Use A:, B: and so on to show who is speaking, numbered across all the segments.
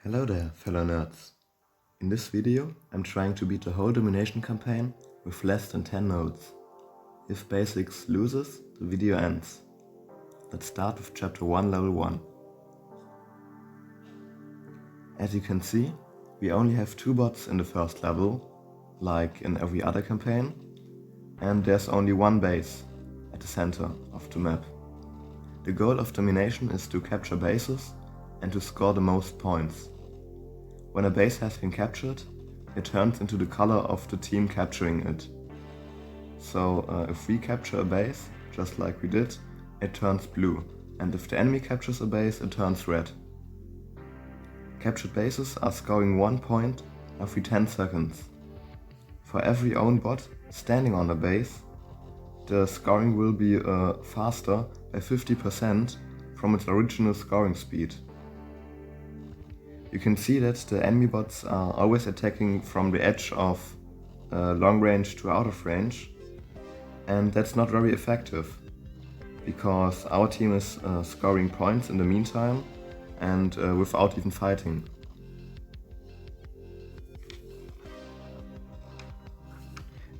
A: Hello there, fellow nerds. In this video, I'm trying to beat the whole domination campaign with less than 10 nodes. If Basics loses, the video ends. Let's start with Chapter 1, Level 1. As you can see, we only have 2 bots in the first level, like in every other campaign, and there's only 1 base at the center of the map. The goal of domination is to capture bases and to score the most points. When a base has been captured, it turns into the color of the team capturing it. So if we capture a base, just like we did, it turns blue, and if the enemy captures a base, it turns red. Captured bases are scoring 1 point every 10 seconds. For every own bot standing on a base, the scoring will be faster by 50% from its original scoring speed. You can see that the enemy bots are always attacking from the edge of long range to out of range, and that's not very effective, because our team is scoring points in the meantime and without even fighting.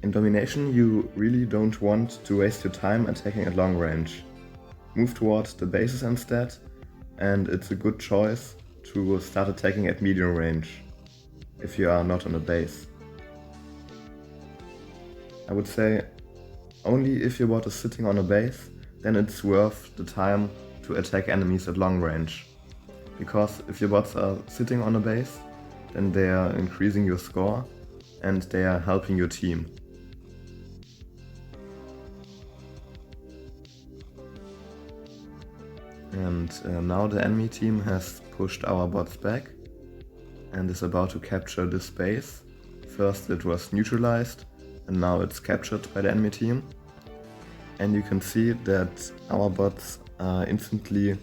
A: In domination, you really don't want to waste your time attacking at long range. Move towards the bases instead, and it's a good choice to start attacking at medium range, if you are not on a base. I would say only if your bot is sitting on a base, then it's worth the time to attack enemies at long range. Because if your bots are sitting on a base, then they are increasing your score and they are helping your team. And now the enemy team has pushed our bots back and is about to capture this base. First it was neutralized and now it's captured by the enemy team. And you can see that our bots are instantly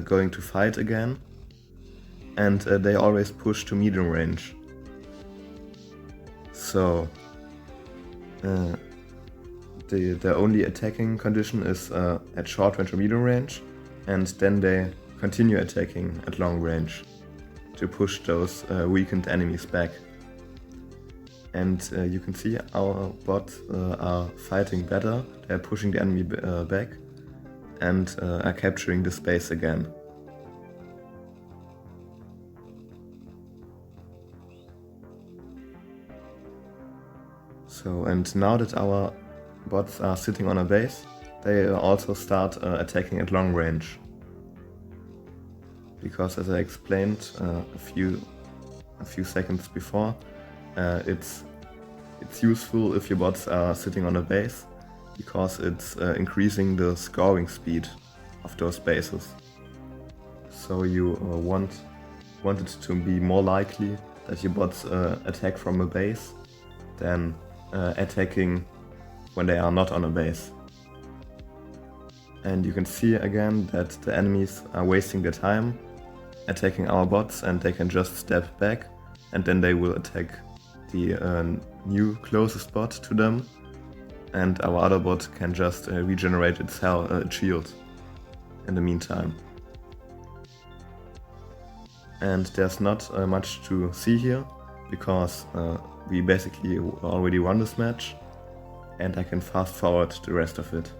A: going to fight again, and they always push to medium range. So the only attacking condition is at short range or medium range, and then they continue attacking at long range to push those weakened enemies back. And you can see our bots are fighting better, they're pushing the enemy back and are capturing the space again. So, and now that our bots are sitting on a base, they also start attacking at long range. Because as I explained a few seconds before, it's useful if your bots are sitting on a base, because it's increasing the scoring speed of those bases. So you want it to be more likely that your bots attack from a base than attacking when they are not on a base. And you can see again that the enemies are wasting their time attacking our bots, and they can just step back and then they will attack the new closest bot to them, and our other bot can just regenerate its shield in the meantime. And there's not much to see here, because we basically already won this match, and I can fast forward the rest of it.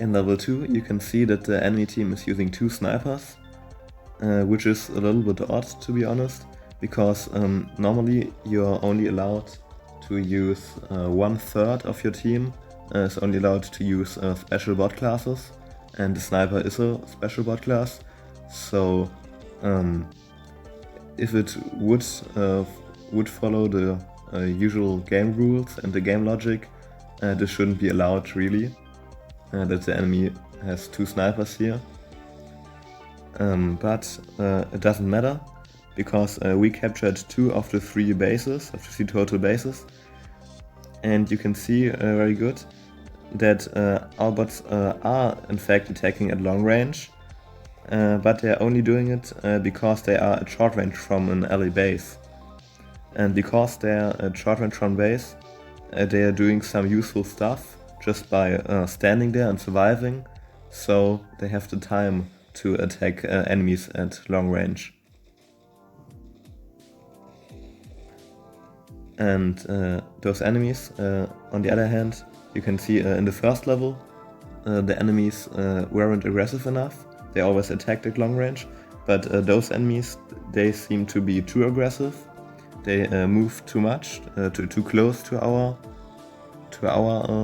A: In level 2 you can see that the enemy team is using 2 snipers, which is a little bit odd, to be honest, because normally you're only allowed to use 1/3 of your team is only allowed to use special bot classes, and the sniper is a special bot class. So if it would follow the usual game rules and the game logic, this shouldn't be allowed really. That the enemy has 2 snipers here. But it doesn't matter, because we captured 2 of the 3 bases, of the 3 total bases. And you can see very good that our bots are in fact attacking at long range, but they're only doing it because they are at short range from an ally base. And because they're at short range from base, they are doing some useful stuff just by standing there and surviving, so they have the time to attack enemies at long range. And those enemies, on the other hand, you can see in the first level, the enemies weren't aggressive enough. They always attacked at long range, but those enemies, they seem to be too aggressive. They move too much, too close to our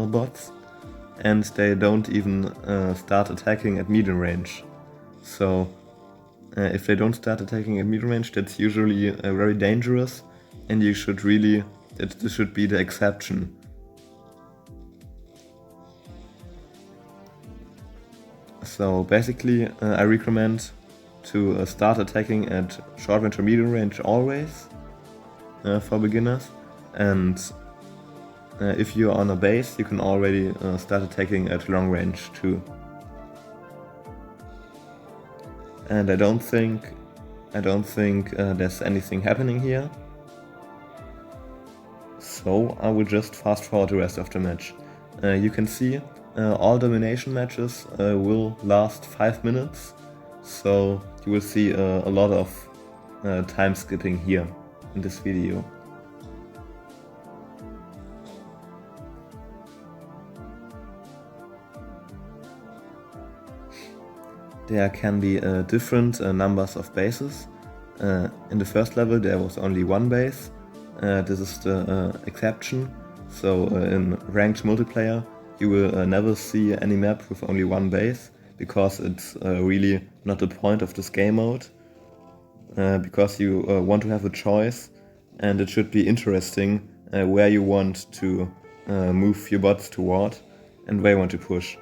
A: bots, and they don't even start attacking at medium range. So if they don't start attacking at medium range, that's usually very dangerous, and you should really, this should be the exception. So basically, I recommend to start attacking at short range or medium range always for beginners, and if you're on a base, you can already start attacking at long range too. And I don't think there's anything happening here. So I will just fast forward the rest of the match. You can see all domination matches will last 5 minutes, so you will see a lot of time skipping here in this video. There can be different numbers of bases. In the first level there was only one base. This is the exception. So in ranked multiplayer you will never see any map with only one base, because it's really not the point of this game mode. Because you want to have a choice, and it should be interesting where you want to move your bots toward and where you want to push.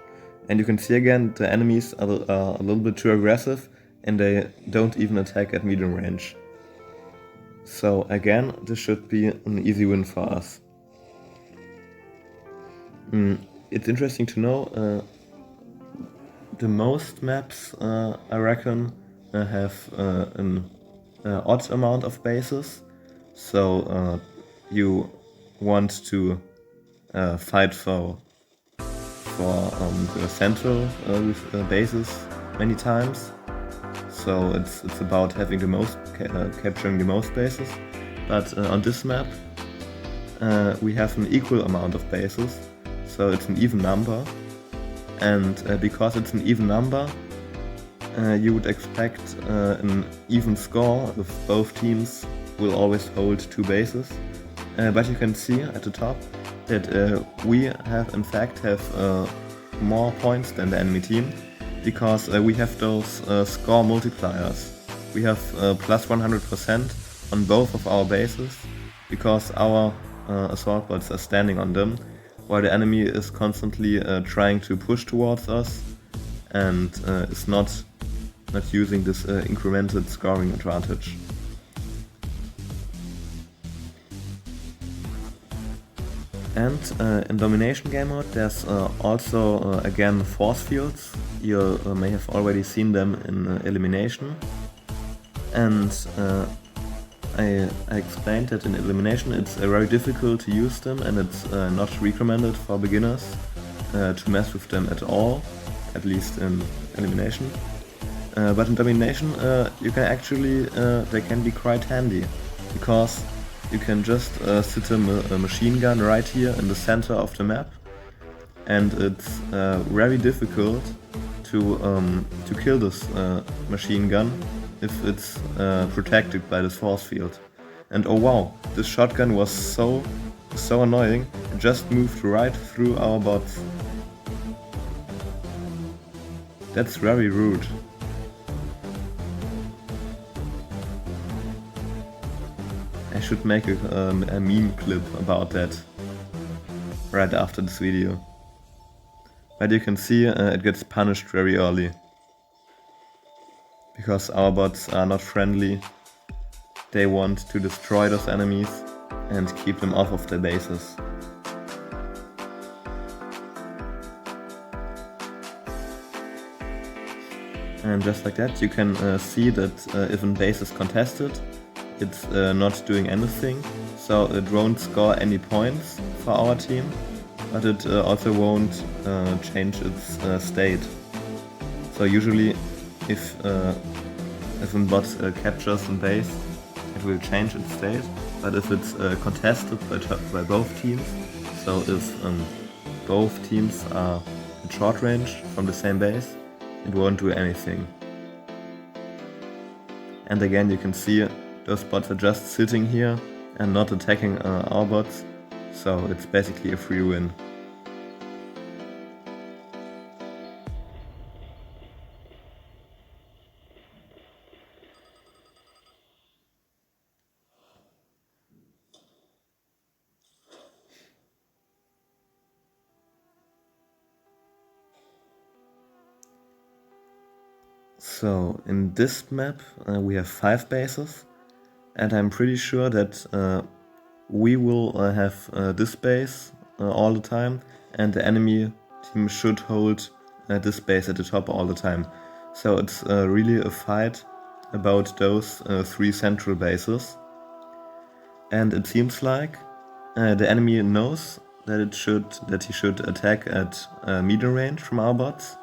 A: And you can see again the enemies are a little bit too aggressive, and they don't even attack at medium range. So again, this should be an easy win for us. It's interesting to know, the most maps I reckon have an odd amount of bases. So you want to fight for the central with bases many times. So it's about having the most, capturing the most bases. But on this map we have an equal amount of bases, so it's an even number. And because it's an even number, you would expect an even score if both teams will always hold 2 bases. But you can see at the top that we have in fact have more points than the enemy team, because we have those score multipliers. We have plus 100% on both of our bases, because our assault bots are standing on them, while the enemy is constantly trying to push towards us and is not using this incremented scoring advantage. And in domination game mode there's also again force fields. You may have already seen them in elimination. And I explained that in elimination it's very difficult to use them, and it's not recommended for beginners to mess with them at all, at least in elimination. But in domination you can actually, they can be quite handy, because you can just sit a machine gun right here in the center of the map, and it's very difficult to kill this machine gun if it's protected by this force field. And oh wow, this shotgun was so annoying, it just moved right through our bots. That's very rude. I should make a meme clip about that right after this video. But you can see it gets punished very early, because our bots are not friendly. They want to destroy those enemies and keep them off of their bases. And just like that, you can see that if a base is contested, it's not doing anything. So it won't score any points for our team, but it also won't change its state. So usually, if a bot captures a base, it will change its state. But if it's contested by both teams, so if both teams are at short range from the same base, it won't do anything. And again, you can see those bots are just sitting here and not attacking our bots, so it's basically a free win. So in this map we have 5 bases, and I'm pretty sure that we will have this base all the time, and the enemy team should hold this base at the top all the time. So it's really a fight about those 3 central bases. And it seems like the enemy knows that he should attack at medium range from our bots.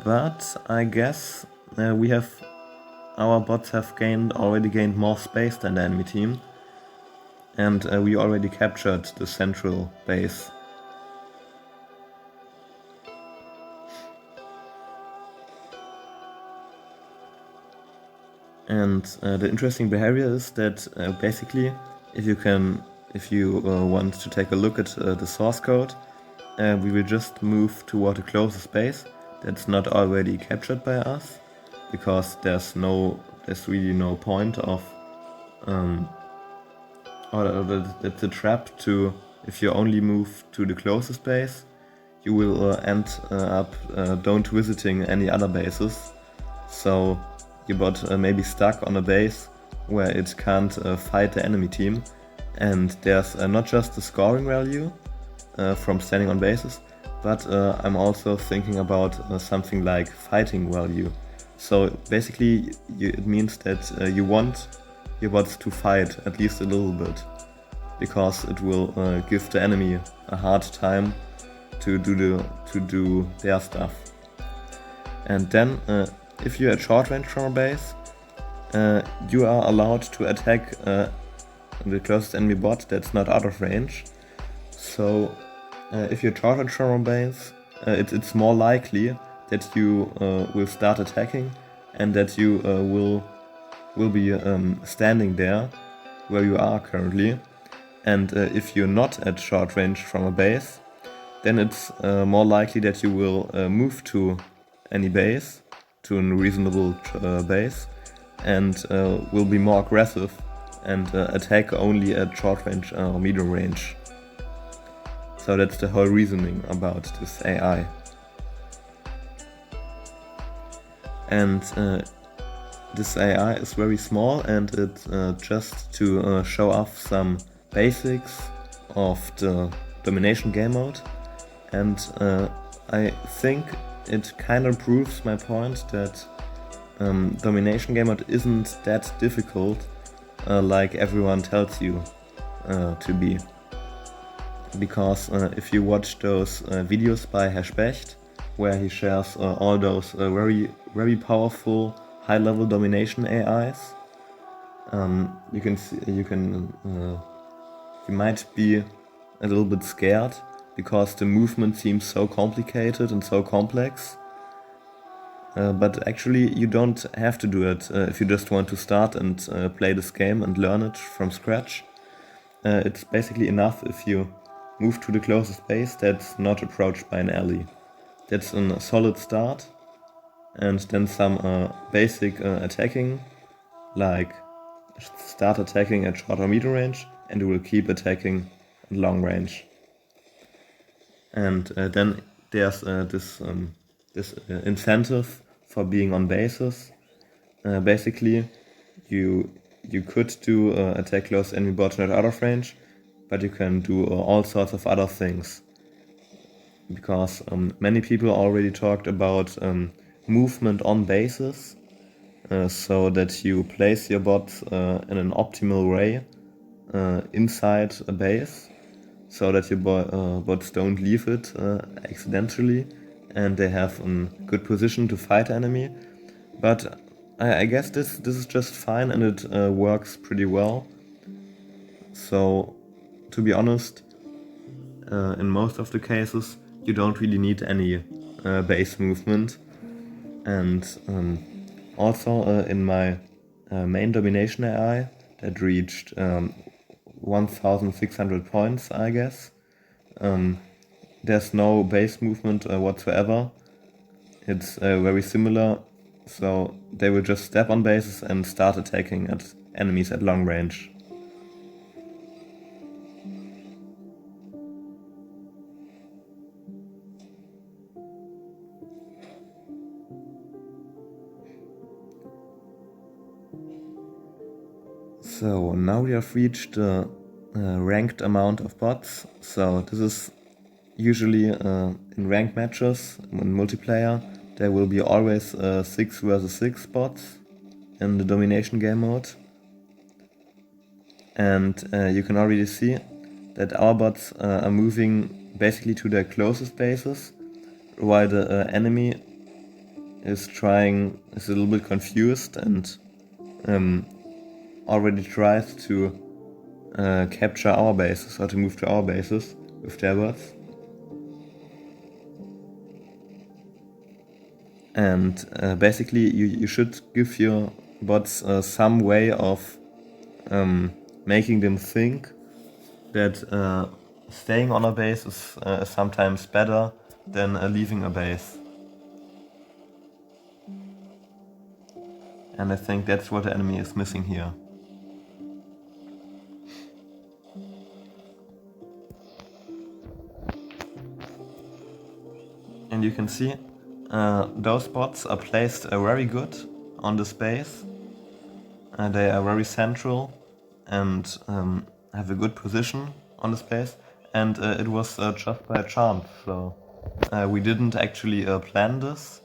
A: But I guess our bots have already gained more space than the enemy team, and we already captured the central base. And the interesting behavior is that basically, if you want to take a look at the source code, we will just move toward the closest base that's not already captured by us, because there's really no point of or that's a trap to, if you only move to the closest base, you will end up don't visiting any other bases. So your bot may be stuck on a base where it can't fight the enemy team, and there's not just the scoring value from standing on bases, but I'm also thinking about something like fighting value. So basically it means that you want your bots to fight at least a little bit, because it will give the enemy a hard time to do their stuff. And then if you're at short range from a base, you are allowed to attack the closest enemy bot that's not out of range. So if you're short range from a base, it's more likely that you will start attacking, and that you will be standing there where you are currently. And if you're not at short range from a base, then it's more likely that you will move to any base, to a reasonable base, and will be more aggressive and attack only at short range or medium range. So that's the whole reasoning about this AI. And this AI is very small, and it's just to show off some basics of the domination game mode. And I think it kind of proves my point that domination game mode isn't that difficult like everyone tells you to be. Because if you watch those videos by Hashbecht, where he shares all those very, very powerful high-level domination AIs, you might be a little bit scared, because the movement seems so complicated and so complex. But actually you don't have to do it if you just want to start and play this game and learn it from scratch. It's basically enough if you move to the closest base that's not approached by an ally. That's a solid start, and then some basic attacking, like start attacking at short or medium range, and you will keep attacking at long range. And then there's this incentive for being on bases. Basically, you could do attack close enemy bot not out of range, but you can do all sorts of other things. because many people already talked about movement on bases, so that you place your bots in an optimal way inside a base, so that your bots don't leave it accidentally, and they have a good position to fight enemy. But I guess this is just fine, and it works pretty well. So, to be honest, in most of the cases, you don't really need any base movement. And also in my main domination AI that reached 1600 points, I guess, there's no base movement whatsoever. It's very similar, so they will just step on bases and start attacking at enemies at long range. So now we have reached the ranked amount of bots. So this is usually in ranked matches in multiplayer. There will be always 6 versus 6 bots in the domination game mode. And you can already see that our bots are moving basically to their closest bases, while the enemy is a little bit confused and already tries to capture our bases or to move to our bases with their bots. And basically you should give your bots some way of making them think that staying on a base is sometimes better than leaving a base. And I think that's what the enemy is missing here. And you can see those bots are placed very good on the space. They are very central and have a good position on the space. And it was just by chance, so we didn't actually plan this.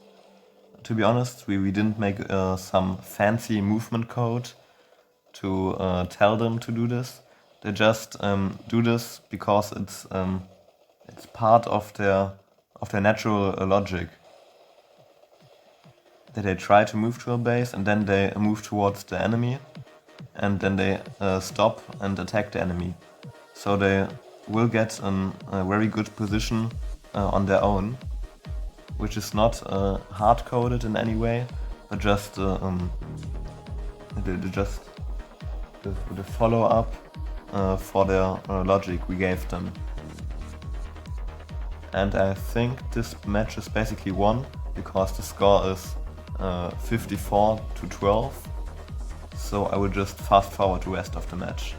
A: To be honest, we didn't make some fancy movement code to tell them to do this. They just do this because it's part of their natural logic. That they try to move to a base and then they move towards the enemy, and then they stop and attack the enemy. So they will get a very good position on their own, which is not hard-coded in any way, but just the follow-up for their logic we gave them. And I think this match is basically won because the score is 54-12. So I will just fast forward the rest of the match.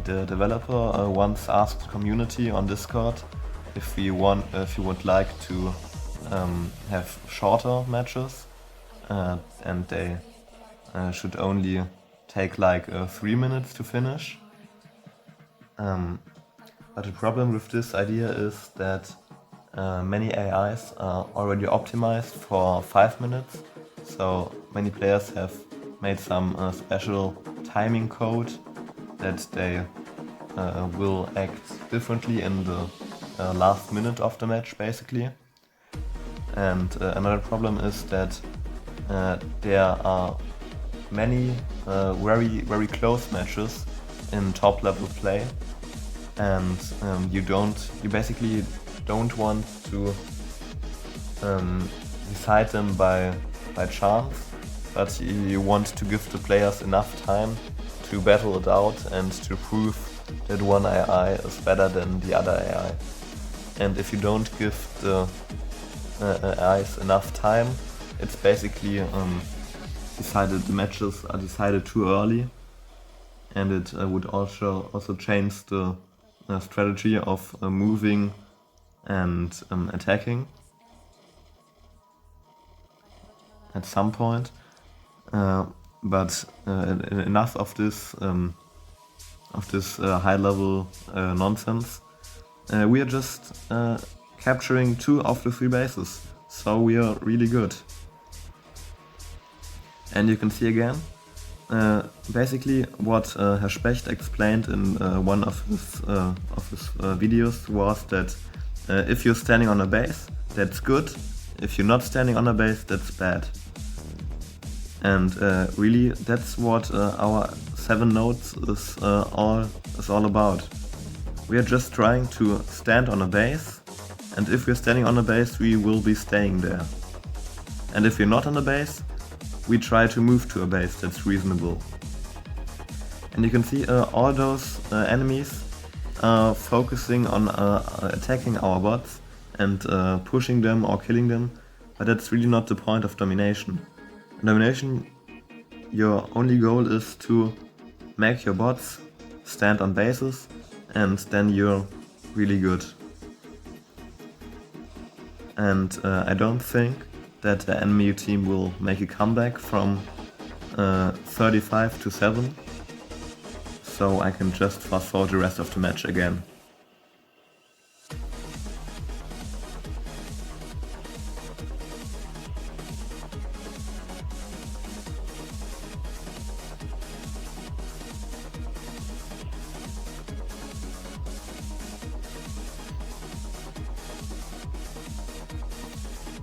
A: The developer once asked the community on Discord if you would like to have shorter matches, and they should only take like 3 minutes to finish. But the problem with this idea is that many AIs are already optimized for 5 minutes, so many players have made some special timing code that they will act differently in the last minute of the match, basically. And another problem is that there are many very, very close matches in top level play, and you basically don't want to decide them by chance, but you want to give the players enough time to battle it out and to prove that one AI is better than the other AI. And if you don't give the AIs enough time, it's basically the matches are decided too early, and it would also change the strategy of moving and attacking at some point. But enough of this high-level nonsense. we are just capturing 2 of the 3 bases, so we are really good. And you can see again, basically what Herr Specht explained in one of his videos was that if you're standing on a base, that's good. If you're not standing on a base, that's bad. And really, that's what our 7 nodes is all about. We are just trying to stand on a base, and if we're standing on a base, we will be staying there. And if we're not on a base, we try to move to a base that's reasonable. And you can see all those enemies focusing on attacking our bots and pushing them or killing them, but that's really not the point of domination. In domination, your only goal is to make your bots stand on bases, and then you're really good. And I don't think that the enemy team will make a comeback from 35 to 7, so I can just fast forward the rest of the match again.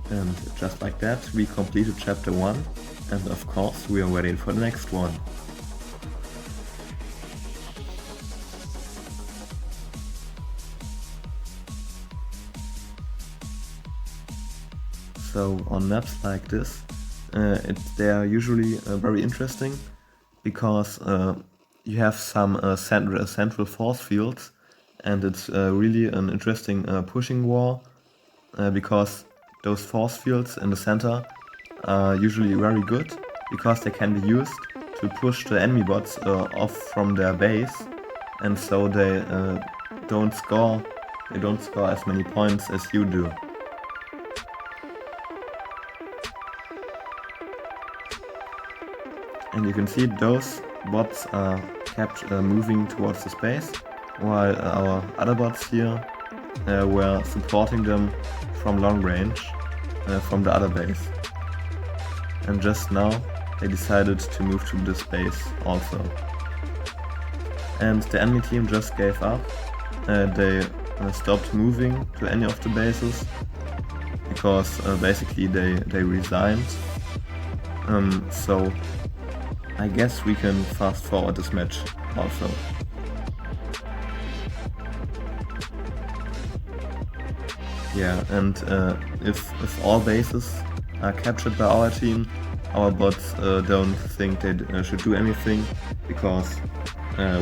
A: And just like that, we completed chapter 1, and of course we are ready for the next one. So on maps like this, they are usually very interesting because you have some central force fields, and it's really an interesting pushing war because those force fields in the center are usually very good because they can be used to push the enemy bots off from their base, and so they don't score as many points as you do. And you can see those bots are kept moving towards the space, while our other bots here were supporting them from long range from the other base. And just now they decided to move to this base also. And the enemy team just gave up. They stopped moving to any of the bases because basically they resigned. So I guess we can fast forward this match also. Yeah, and if all bases are captured by our team, our bots don't think they should do anything, because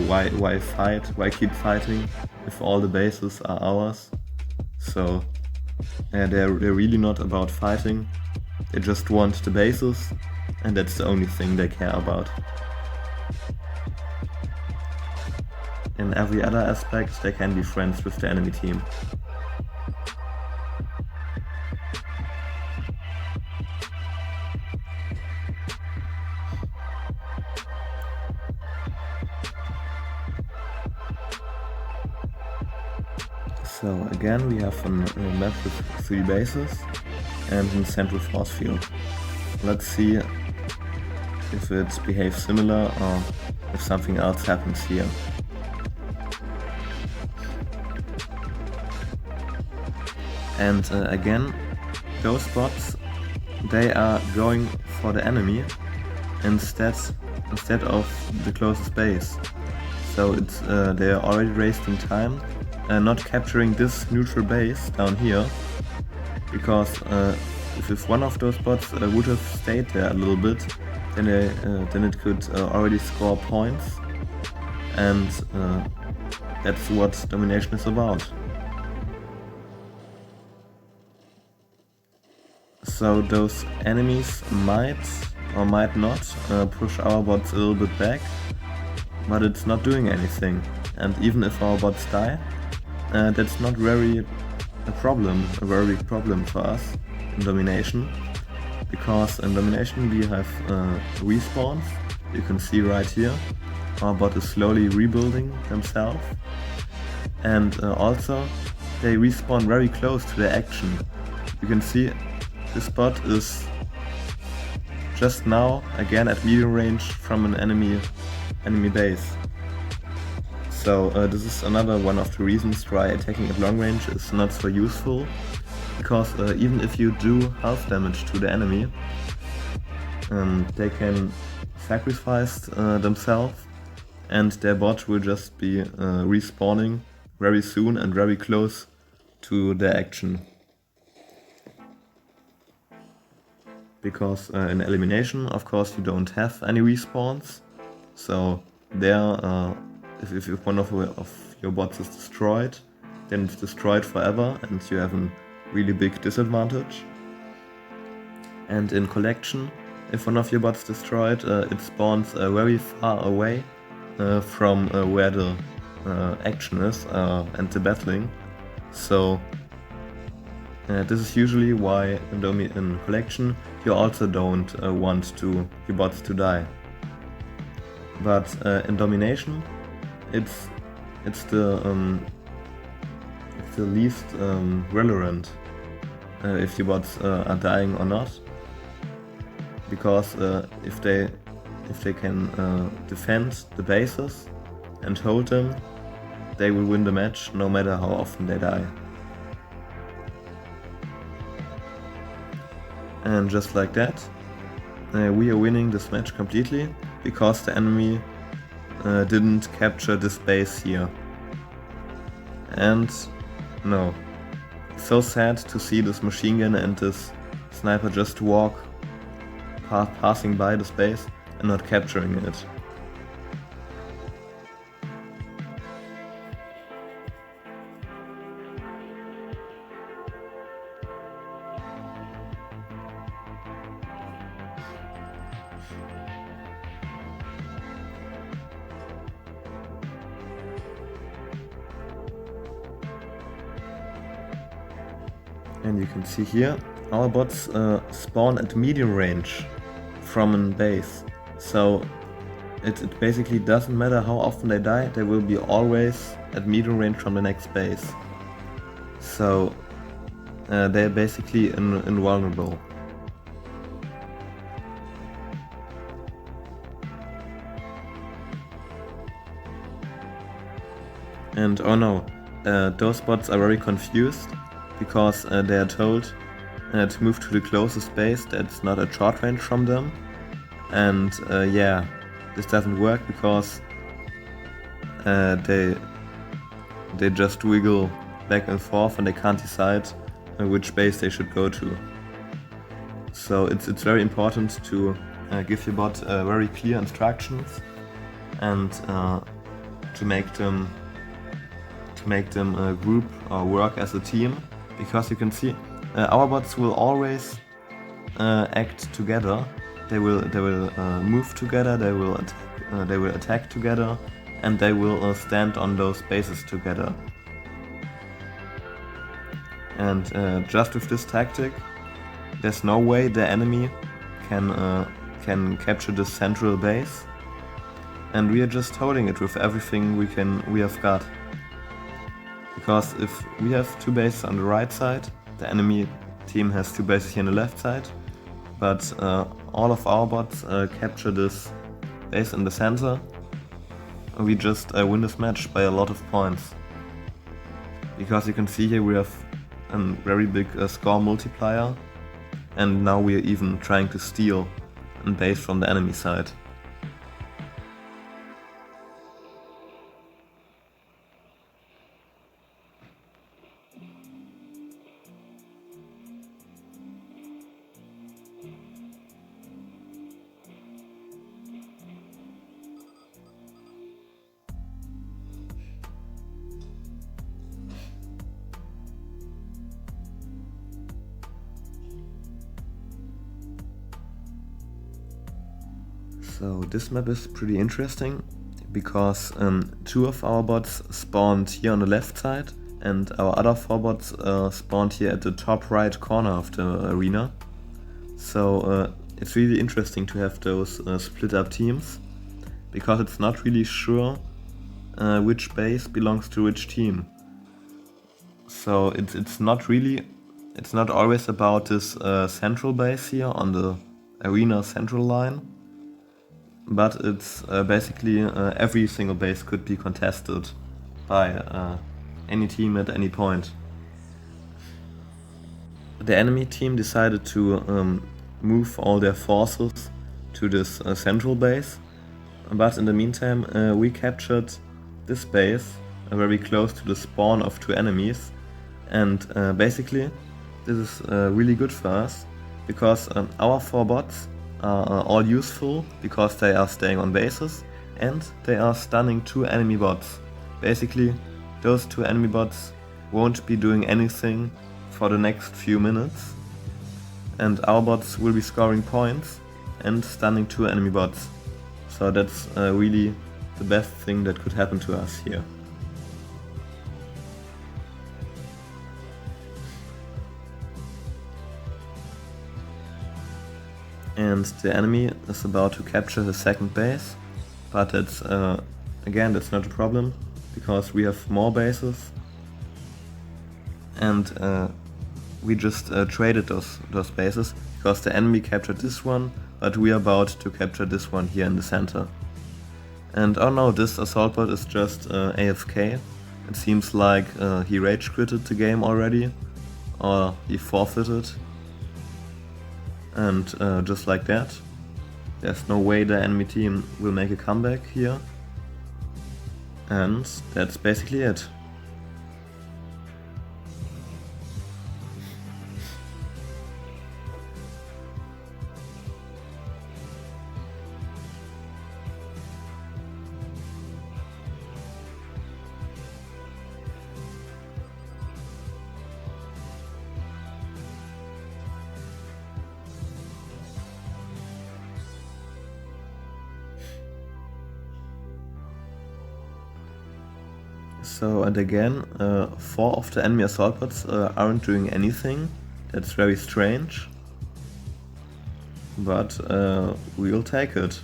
A: why fight? Why keep fighting if all the bases are ours? So they're really not about fighting. They just want the bases, and that's the only thing they care about. In every other aspect, they can be friends with the enemy team. So again, we have a map with 3 bases and a central force field. Let's see if it behaves similar or if something else happens here. And again, those bots, they are going for the enemy instead of the closest base. So it's they are already wasting time not capturing this neutral base down here, because if one of those bots would have stayed there a little bit, then it could already score points, and that's what domination is about. So those enemies might or might not push our bots a little bit back, but it's not doing anything. And even if our bots die, that's not very big problem for us in domination, because in domination we have respawns. You can see right here, our bot is slowly rebuilding themselves, and also they respawn very close to the action. You can see this bot is just now again at medium range from an enemy base. So this is another one of the reasons why attacking at long range is not so useful, because even if you do health damage to the enemy, they can sacrifice themselves and their bot will just be respawning very soon and very close to the action. Because in elimination, of course, you don't have any respawns, so there, if one of your bots is destroyed, then it's destroyed forever and you have a really big disadvantage. And in collection, if one of your bots is destroyed, it spawns very far away from where the action is and the battling. So this is usually why in collection you also don't want your bots to die. But in domination, it's the least relevant if your bots are dying or not, because if they can defend the bases and hold them, they will win the match no matter how often they die. And just like that, we are winning this match completely because the enemy didn't capture this base here. And no, it's so sad to see this machine gun and this sniper just walk passing by this base and not capturing it. And you can see here, our bots spawn at medium range from a base. So it basically doesn't matter how often they die, they will be always at medium range from the next base. So they're basically invulnerable. And oh no, those bots are very confused, because they are told to move to the closest base that's not at short range from them. And yeah, this doesn't work because they just wiggle back and forth and they can't decide which base they should go to. So it's very important to give your bot very clear instructions and to make them group or work as a team. Because you can see, our bots will always act together. They will move together. They will attack together, and they will stand on those bases together. And just with this tactic, there's no way the enemy can capture the central base, and we are just holding it with everything we have got. Because if we have two bases on the right side, the enemy team has two bases here on the left side, but all of our bots capture this base in the center, we just win this match by a lot of points. Because you can see here we have a very big score multiplier, and now we are even trying to steal a base from the enemy side. So this map is pretty interesting because two of our bots spawned here on the left side and our other four bots spawned here at the top right corner of the arena. So it's really interesting to have those split up teams, because it's not really sure which base belongs to which team. So it's not always about this central base here on the arena central line, but it's basically every single base could be contested by any team at any point. The enemy team decided to move all their forces to this central base, but in the meantime we captured this base very close to the spawn of two enemies, and basically this is really good for us because our 4 bots are all useful because they are staying on bases and they are stunning 2 enemy bots. Basically those 2 enemy bots won't be doing anything for the next few minutes, and our bots will be scoring points and stunning 2 enemy bots. So that's really the best thing that could happen to us here. And the enemy is about to capture the second base, but it's again, that's not a problem because we have more bases, and we just traded those bases because the enemy captured this one, but we are about to capture this one here in the center. And oh no, this assault bot is just AFK. It seems like he rage quitted the game already, or he forfeited. And just like that, there's no way the enemy team will make a comeback here. And that's basically it. So, and again, 4 of the enemy assault bots aren't doing anything. That's very strange. But we'll take it.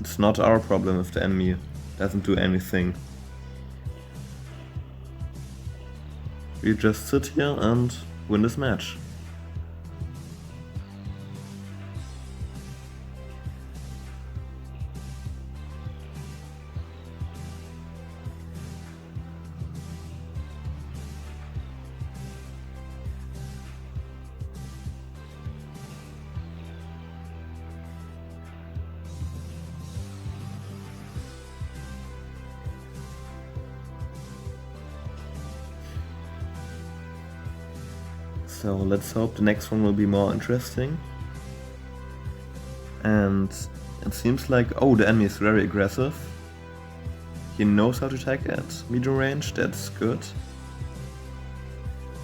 A: It's not our problem if the enemy doesn't do anything. We just sit here and win this match. So let's hope the next one will be more interesting. And it seems like, oh, the enemy is very aggressive. He knows how to attack at medium range, that's good.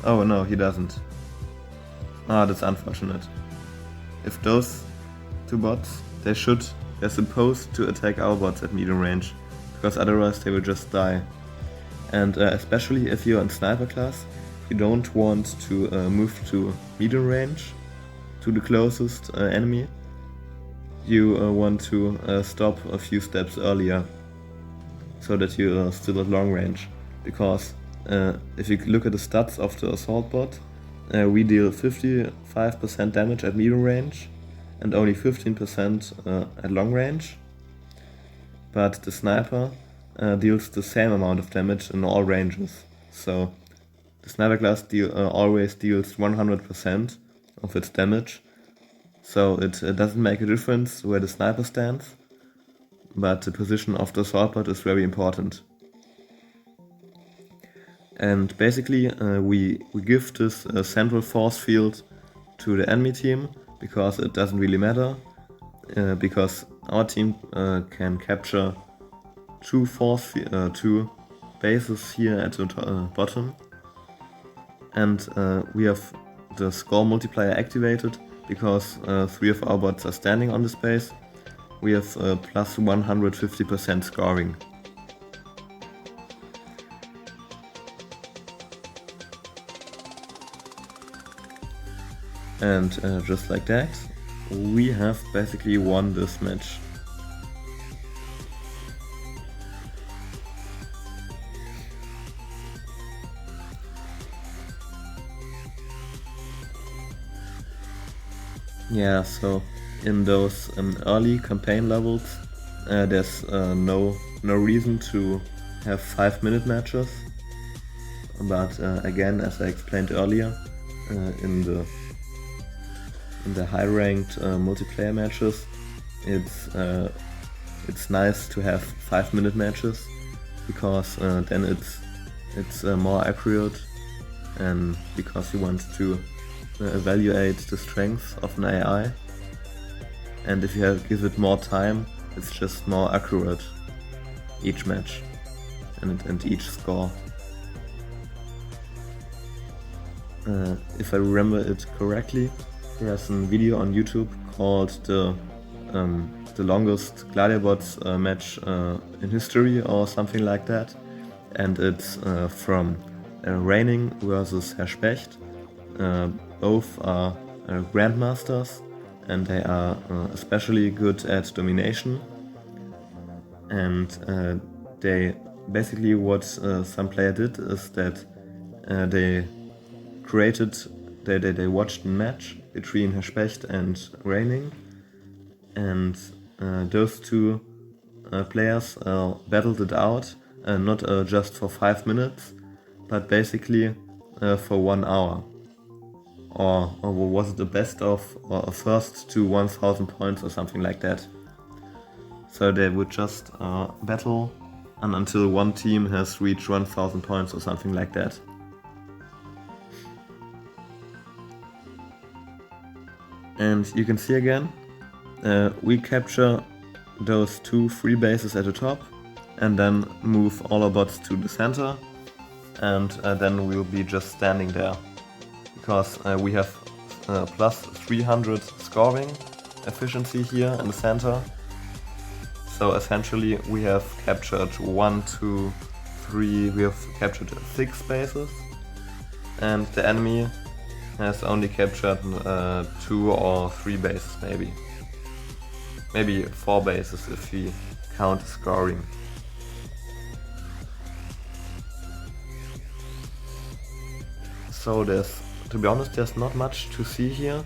A: Oh no, he doesn't. Ah, that's unfortunate. If those 2 bots, they're supposed to attack our bots at medium range, because otherwise they will just die. And especially if you're in sniper class, you don't want to move to medium range, to the closest enemy. You want to stop a few steps earlier, so that you are still at long range. Because if you look at the stats of the assault bot, we deal 55% damage at medium range and only 15% at long range. But the sniper deals the same amount of damage in all ranges. So the sniper class always deals 100% of its damage, so it doesn't make a difference where the sniper stands, but the position of the assault bot is very important. And basically we give this central force field to the enemy team because it doesn't really matter, because our team can capture 2 bases here at the bottom. And we have the score multiplier activated because 3 of our bots are standing on the space. We have plus 150% scoring. And just like that, we have basically won this match. Yeah, so in those early campaign levels, there's no reason to have 5-minute matches. But again, as I explained earlier, in the high-ranked multiplayer matches, it's nice to have 5-minute matches because then it's more accurate, and because you want to evaluate the strength of an AI, and if you give it more time, it's just more accurate each match and each score. If I remember it correctly, there's a video on YouTube called the longest Gladiabots match in history or something like that, and it's from Reining versus Herr Specht. Both are grandmasters, and they are especially good at domination, and they basically, what some player did is that they watched a match between Herr Specht and Reining, and those two players battled it out, not just for 5 minutes, but basically for 1 hour. Or was it the best of, or first to 1000 points or something like that. So they would just battle until one team has reached 1000 points or something like that. And you can see again, we capture those 2 free bases at the top and then move all our bots to the center, and then we'll be just standing there. Because we have plus 300 scoring efficiency here in the center. So essentially we have captured 1, 2, 3, we have captured 6 bases, and the enemy has only captured 2 or 3 bases maybe. Maybe 4 bases if we count scoring. So to be honest, there's not much to see here,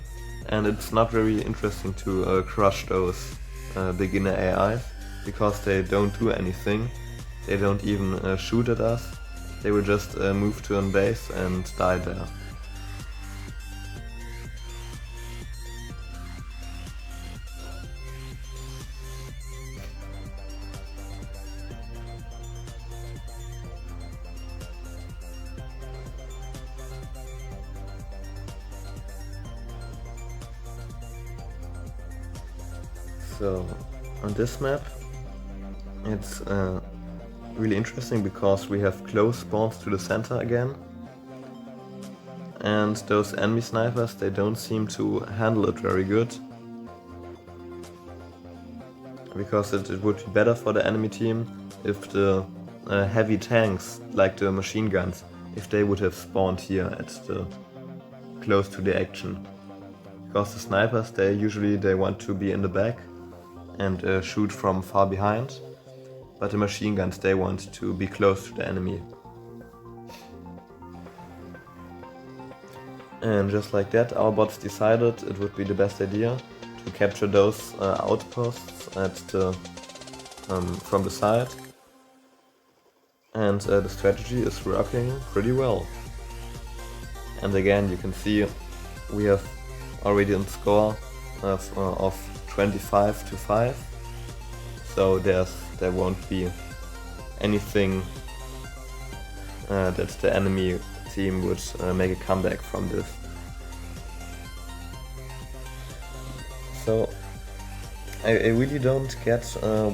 A: and it's not very interesting to crush those beginner AIs, because they don't do anything. They don't even shoot at us. They will just move to an base and die there. So on this map, it's really interesting because we have close spawns to the center again, and those enemy snipers, they don't seem to handle it very good, because it would be better for the enemy team if the heavy tanks, like the machine guns, if they would have spawned here at the close to the action, because the snipers, they want to be in the back and shoot from far behind, but the machine guns, they want to be close to the enemy. And just like that, our bots decided it would be the best idea to capture those outposts at the from the side, and the strategy is working pretty well. And again, you can see we have already a score of 25-5, so there won't be anything that the enemy team would make a comeback from this. So I really don't get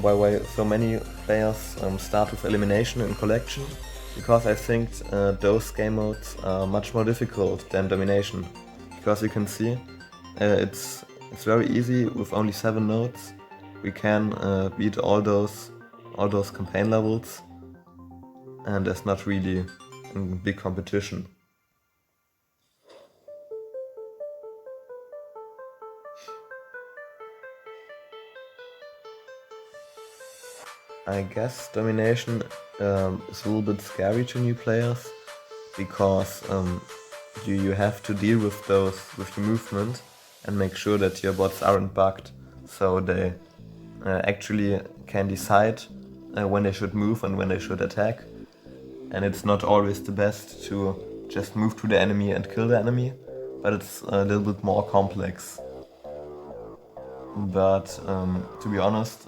A: why so many players start with elimination and collection, because I think those game modes are much more difficult than domination. Because you can see it's very easy. With only 7 nodes we can beat all those campaign levels, and there's not really a big competition. I guess domination is a little bit scary to new players, because you have to deal with your movement, and make sure that your bots aren't bugged, so they actually can decide when they should move and when they should attack. And it's not always the best to just move to the enemy and kill the enemy, but it's a little bit more complex. But to be honest,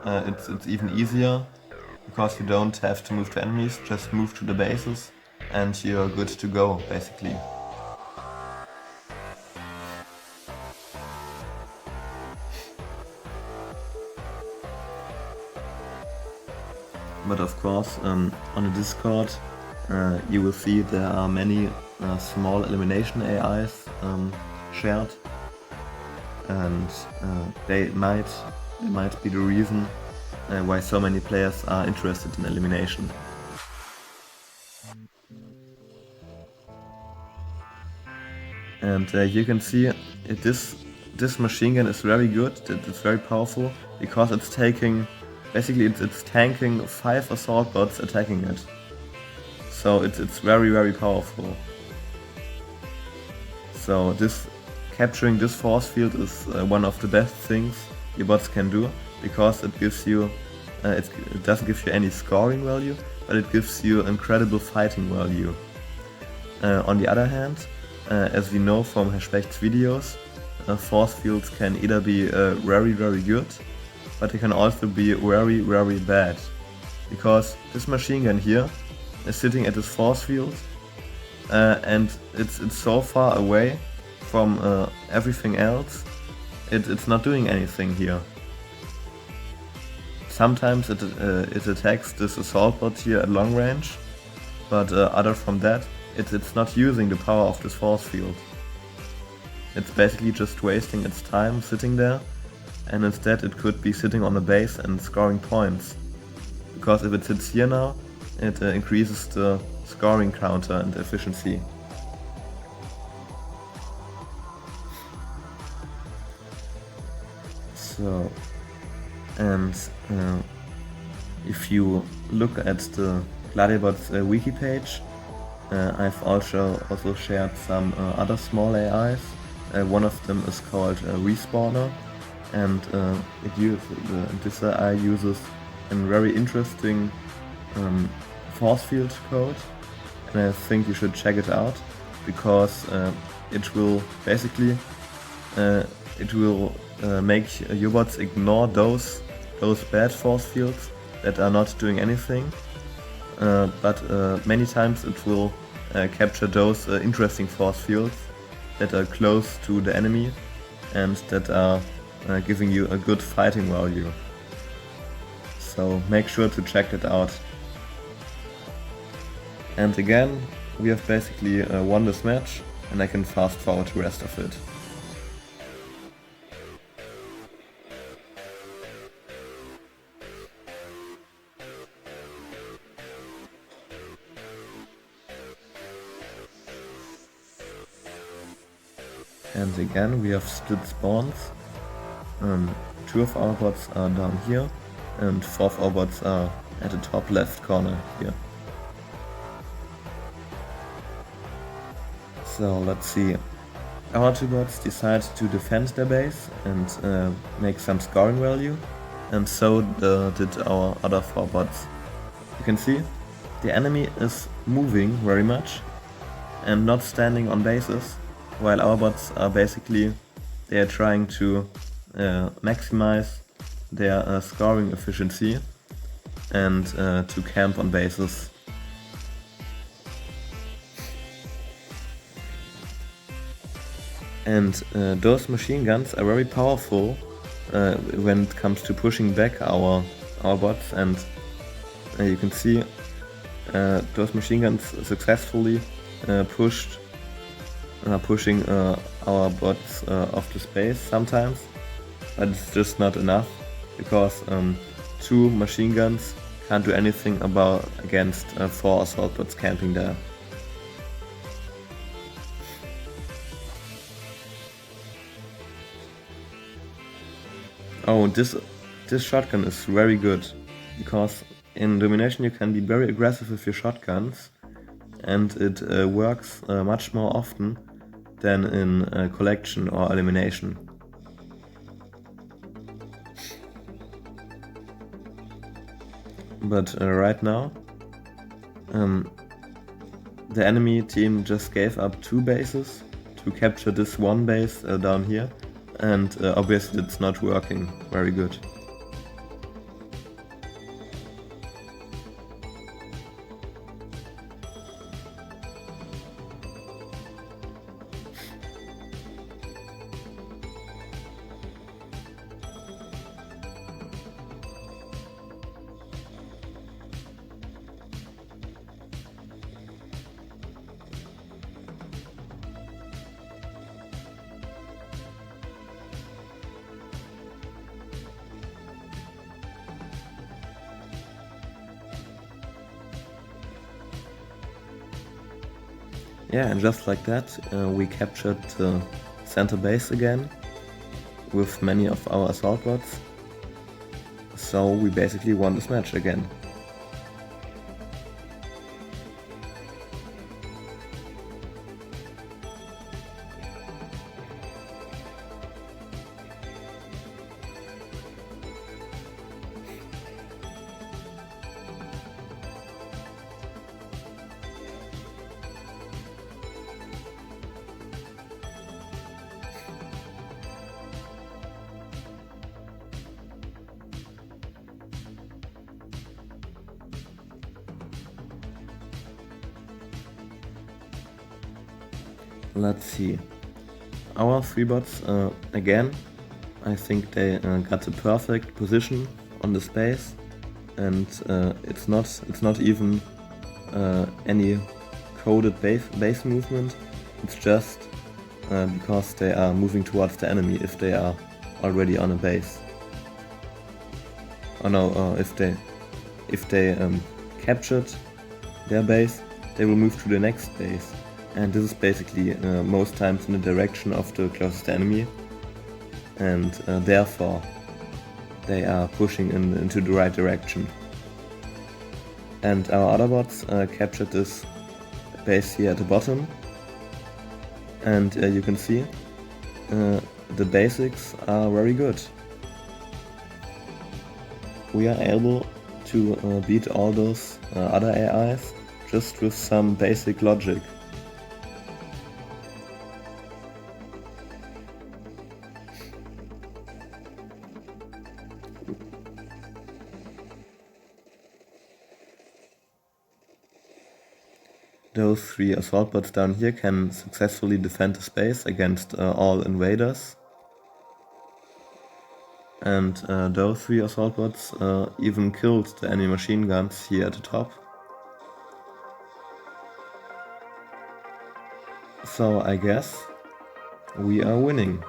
A: it's even easier, because you don't have to move to enemies, just move to the bases and you're good to go, basically. But of course, on the Discord, you will see there are many small elimination AIs shared, and they might be the reason why so many players are interested in elimination. And you can see this machine gun is very good. It's very powerful because it's taking, basically it's tanking 5 assault bots attacking it. So it's very, very powerful. So capturing this force field is one of the best things your bots can do, because it gives you, it doesn't give you any scoring value, but it gives you incredible fighting value. On the other hand, as we know from Herr Specht's videos, force fields can either be very, very good, but they can also be very, very bad. Because this machine gun here is sitting at this force field, and it's so far away from everything else, it's not doing anything here. Sometimes it attacks this assault bot here at long range, but other from that, it's not using the power of this force field. It's basically just wasting its time sitting there, and instead it could be sitting on a base and scoring points. Because if it sits here now, it increases the scoring counter and efficiency. So, and if you look at the Gladiabots wiki page, I've also shared some other small AIs. One of them is called Respawner, and this AI uses a very interesting force field code, and I think you should check it out, because it will basically make your bots ignore those bad force fields that are not doing anything, but many times it will capture those interesting force fields that are close to the enemy and that are giving you a good fighting value. So make sure to check it out. And again, we have basically won this match, and I can fast forward the rest of it. And again, we have split spawns. 2 of our bots are down here, and 4 of our bots are at the top left corner here. So let's see. Our 2 bots decide to defend their base and make some scoring value, and so did our other 4 bots. You can see the enemy is moving very much and not standing on bases, while our bots are basically, they are trying to maximize their scoring efficiency and to camp on bases. And those machine guns are very powerful when it comes to pushing back our bots, and you can see those machine guns successfully pushing our bots off the space sometimes, but it's just not enough, because 2 machine guns can't do anything against 4 assault bots camping there. Oh, this shotgun is very good, because in Domination you can be very aggressive with your shotguns, and it works much more often than in collection or elimination. But right now, the enemy team just gave up 2 bases to capture this 1 base down here, and obviously it's not working very good. Yeah, and just like that, we captured the center base again with many of our assault bots. So we basically won this match again. Let's see. Our 3 bots, again, I think they got the perfect position on the space, and it's not even any coded base movement. It's just because they are moving towards the enemy if they are already on a base. Or no, if they captured their base, they will move to the next base. And this is basically most times in the direction of the closest enemy, and therefore they are pushing into the right direction. And our other bots captured this base here at the bottom, and you can see the basics are very good. We are able to beat all those other AIs just with some basic logic. Those 3 assault bots down here can successfully defend the space against all invaders. And those 3 assault bots even killed the enemy machine guns here at the top. So I guess we are winning.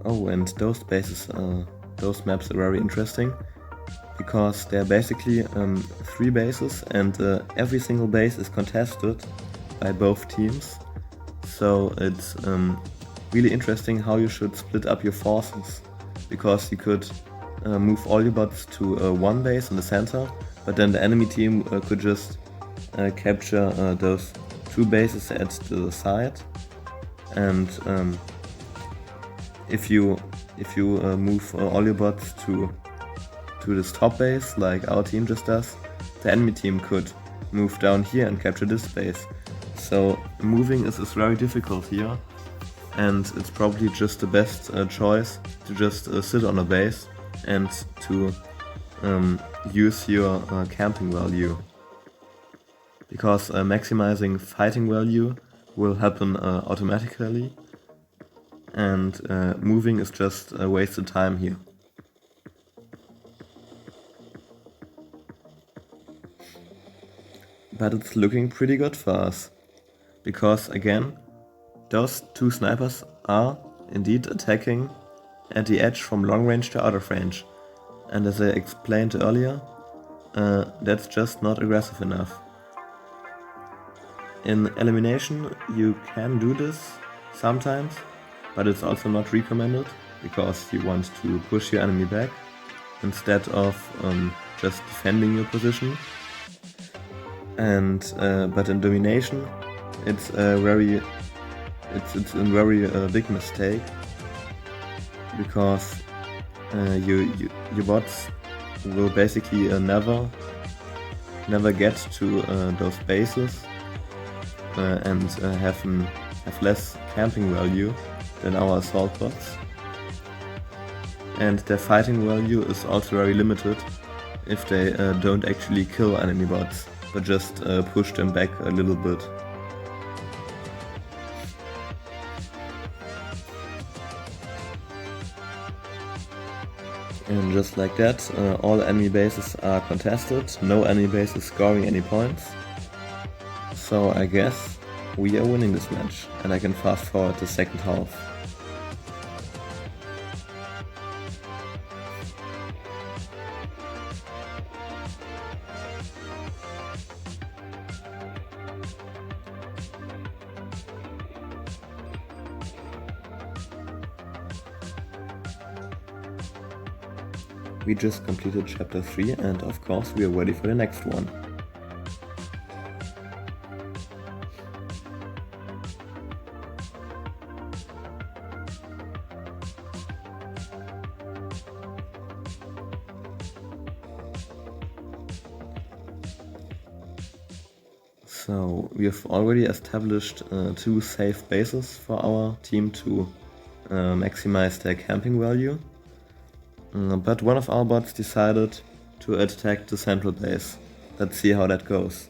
A: Oh, and those maps are very interesting, because they're basically 3 bases, and every single base is contested by both teams. So it's really interesting how you should split up your forces, because you could move all your bots to 1 base in the center, but then the enemy team could just capture those 2 bases at the side, and if you move all your bots to this top base, like our team just does, the enemy team could move down here and capture this base. So moving is very difficult here, and it's probably just the best choice to just sit on a base and to use your camping value, because maximizing fighting value will happen automatically, and moving is just a wasted time here. But it's looking pretty good for us, because again, those two snipers are indeed attacking at the edge from long range to out of range. And as I explained earlier, that's just not aggressive enough. In elimination you can do this sometimes, but it's also not recommended because you want to push your enemy back instead of just defending your position. And but in domination, it's a very big mistake because your bots will basically never get to those bases and have less camping value than our assault bots. And their fighting value is also very limited if they don't actually kill enemy bots, but just push them back a little bit. And just like that, all enemy bases are contested, no enemy base is scoring any points. So I guess we are winning this match, and I can fast forward the second half. We just completed chapter 3 and of course we are ready for the next one. So we have already established 2 safe bases for our team to maximize their camping value. But one of our bots decided to attack the central base. Let's see how that goes.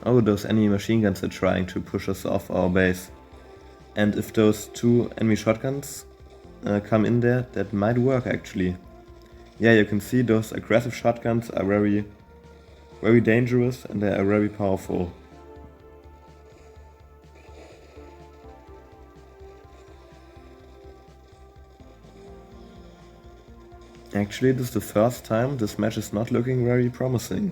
A: Oh, those enemy machine guns are trying to push us off our base. And if those 2 enemy shotguns come in there, that might work actually. Yeah, you can see those aggressive shotguns are very dangerous and they are very powerful. Actually, this is the first time this match is not looking very promising.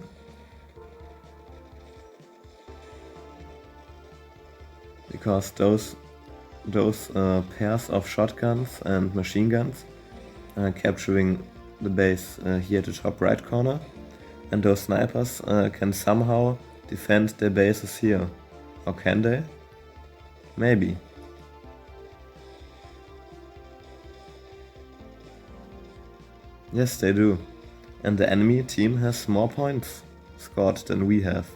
A: Because those pairs of shotguns and machine guns are capturing the base here at the top right corner, and those snipers can somehow defend their bases here. Or can they? Maybe. Yes, they do. And the enemy team has more points scored than we have.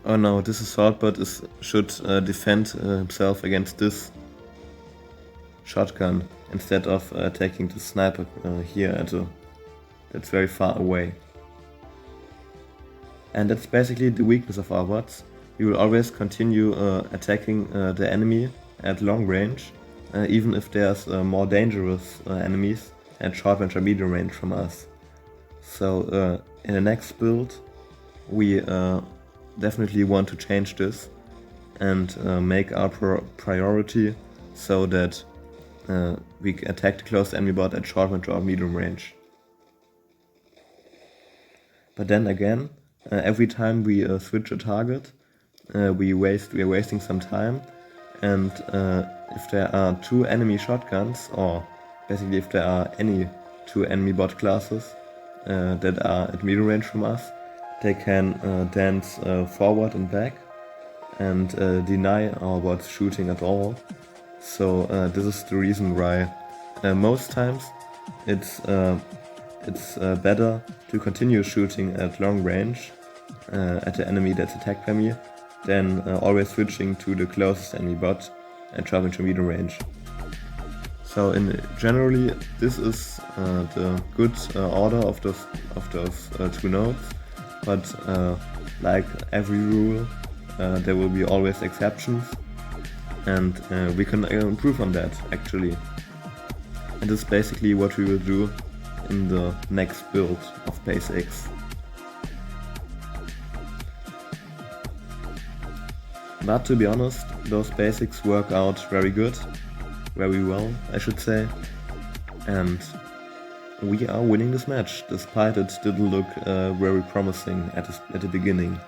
A: Oh no, this assault bot should defend himself against this shotgun instead of attacking the sniper here that's very far away. And that's basically the weakness of our bots. We will always continue attacking the enemy at long range, even if there's more dangerous enemies at short range or medium range from us. So in the next build we definitely want to change this and make our priority so that we attack the close enemy bot at short range or medium range. But then again, every time we switch a target, we are wasting some time, and if there are 2 enemy shotguns, or basically if there are any 2 enemy bot classes that are at medium range from us, they can dance forward and back and deny our bots shooting at all. So this is the reason why most times it's better to continue shooting at long range at the enemy that's attacked by me than always switching to the closest enemy bot and traveling to medium range. So generally this is the good order of those 2 nodes, but like every rule there will be always exceptions, and we can improve on that actually. And this is basically what we will do in the next build of Base X. But to be honest, those basics work out very good, very well I should say, and we are winning this match, despite it didn't look very promising at the beginning.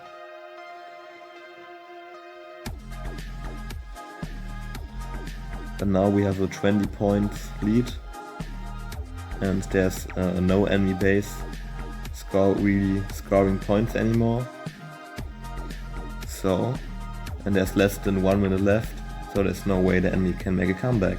A: But now we have a 20 points lead, and there's no enemy base really scoring points anymore. So, and there's less than 1 minute left, so there's no way the enemy can make a comeback.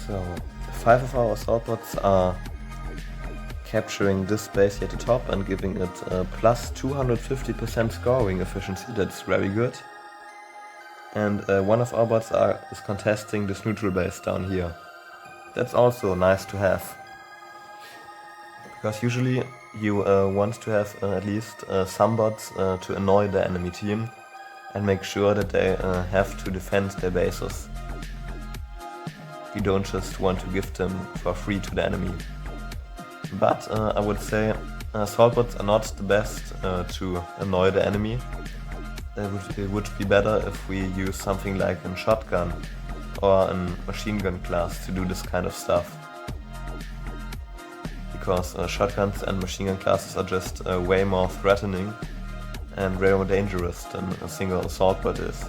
A: So, 5 of our assault bots are capturing this base here at the top and giving it plus 250% scoring efficiency. That's very good. And one of our bots is contesting this neutral base down here. That's also nice to have, because usually you want to have at least some bots to annoy the enemy team and make sure that they have to defend their bases. You don't just want to give them for free to the enemy. But I would say assault bots are not the best to annoy the enemy. It would be better if we use something like a shotgun or a machine gun class to do this kind of stuff. Because shotguns and machine gun classes are just way more threatening and way more dangerous than a single assault bot is.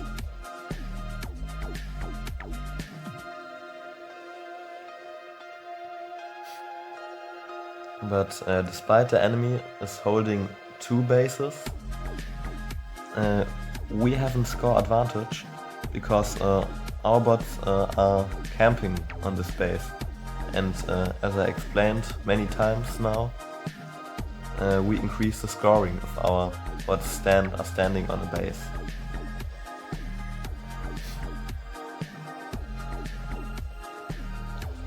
A: But despite the enemy is holding 2 bases, we have a score advantage because our bots are camping on this base. And as I explained many times now, we increase the scoring if our bots are standing on a base.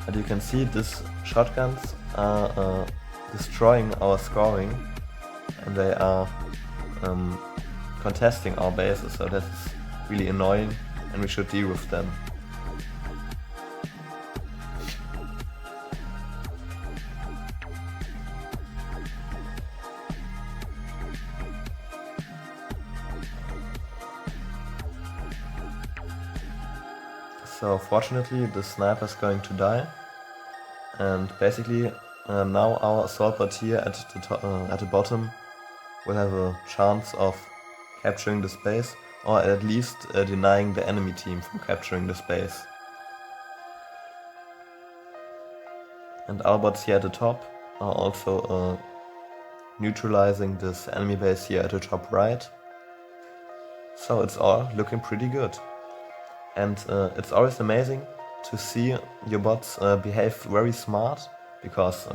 A: But you can see these shotguns are destroying our scoring, and they are contesting our bases, so that's really annoying and we should deal with them. So fortunately the sniper is going to die, and basically now our assault bot here at the bottom will have a chance of capturing the space, or at least denying the enemy team from capturing the space. And our bots here at the top are also neutralizing this enemy base here at the top right. So it's all looking pretty good. And it's always amazing to see your bots behave very smart, because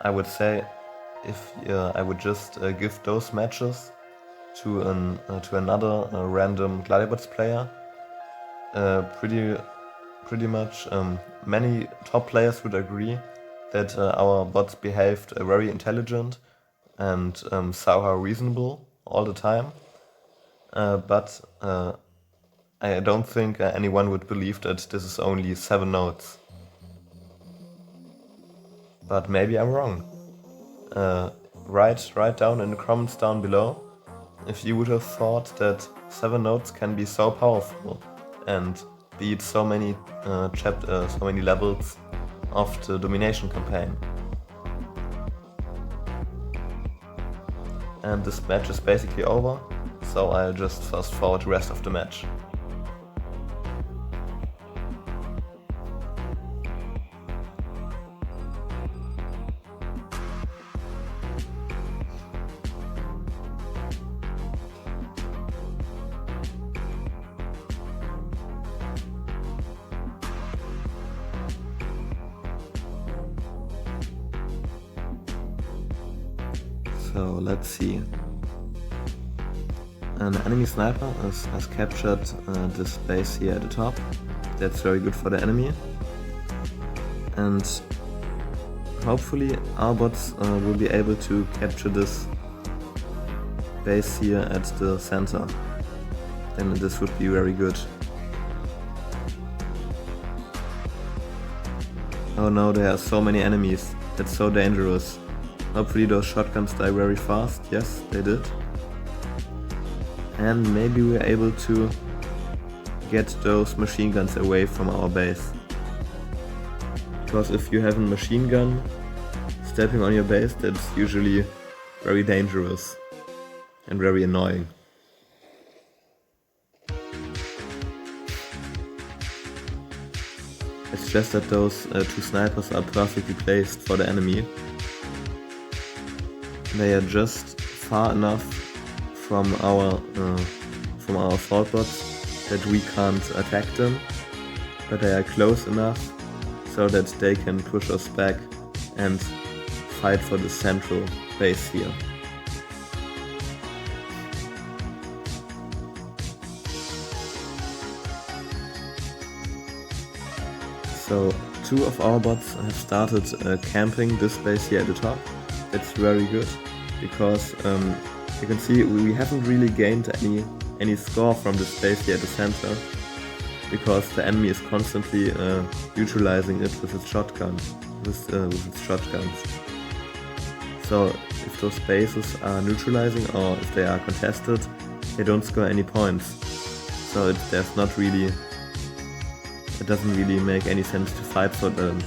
A: I would say if I would just give those matches to another random Gladiebots player, pretty much many top players would agree that our bots behaved very intelligent and somehow reasonable all the time. But I don't think anyone would believe that this is only 7 nodes. But maybe I'm wrong. Write down in the comments down below if you would have thought that 7 nodes can be so powerful and beat so many levels of the domination campaign. And this match is basically over, so I'll just fast forward the rest of the match. So let's see. An enemy sniper has captured this base here at the top. That's very good for the enemy. And hopefully our bots will be able to capture this base here at the center. Then this would be very good. Oh no, there are so many enemies. That's so dangerous. Hopefully those shotguns die very fast. Yes, they did. And maybe we're able to get those machine guns away from our base. Because if you have a machine gun stepping on your base, that's usually very dangerous and very annoying. It's just that those two snipers are perfectly placed for the enemy. They are just far enough from our assault bots that we can't attack them, but they are close enough so that they can push us back and fight for the central base here. So two of our bots have started camping this base here at the top. That's very good, because you can see we haven't really gained any score from this base here at the center, because the enemy is constantly neutralizing it with its shotguns. So if those bases are neutralizing or if they are contested, they don't score any points. So it doesn't really make any sense to fight for them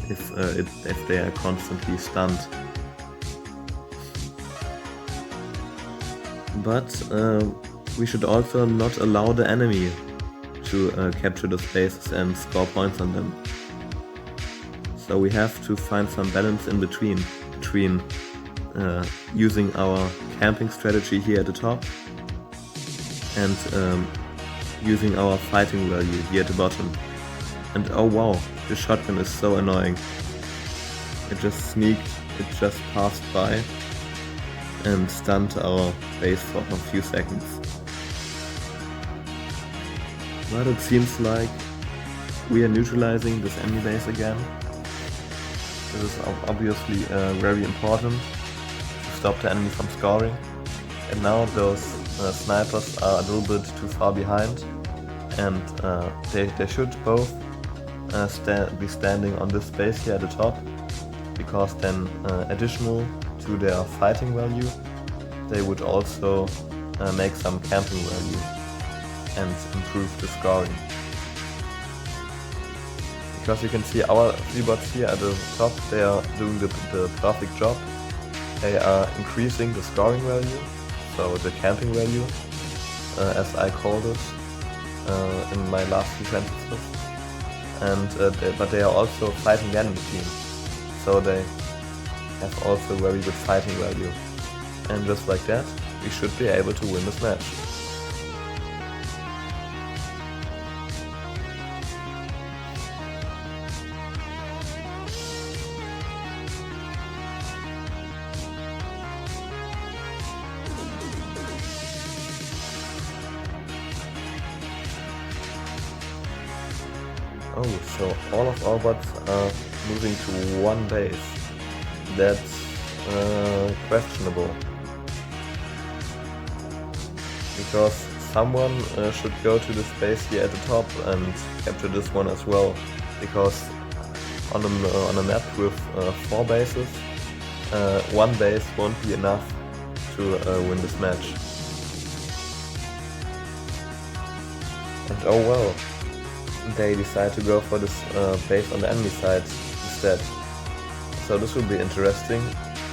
A: if they are constantly stunned. But we should also not allow the enemy to capture those bases and score points on them. So we have to find some balance in between using our camping strategy here at the top and using our fighting value here at the bottom. And oh wow, this shotgun is so annoying. It just passed by and stunned our base for a few seconds. But it seems like we are neutralizing this enemy base again. This is obviously very important to stop the enemy from scoring. And now those snipers are a little bit too far behind, and they should both be standing on this base here at the top, because then additional to their fighting value, they would also make some camping value and improve the scoring. Because you can see our three bots here at the top, they are doing the perfect job. They are increasing the scoring value, so the camping value, as I called it in my last few sentences. And but they are also fighting the enemy team, so they have also very good fighting value. And just like that, we should be able to win this match. Oh, so all of our bots are moving to one base. That's questionable. Because someone should go to this base here at the top and capture this one as well. Because on a map with 4 bases, one base won't be enough to win this match. And oh well, they decide to go for this base on the enemy side instead. So this will be interesting.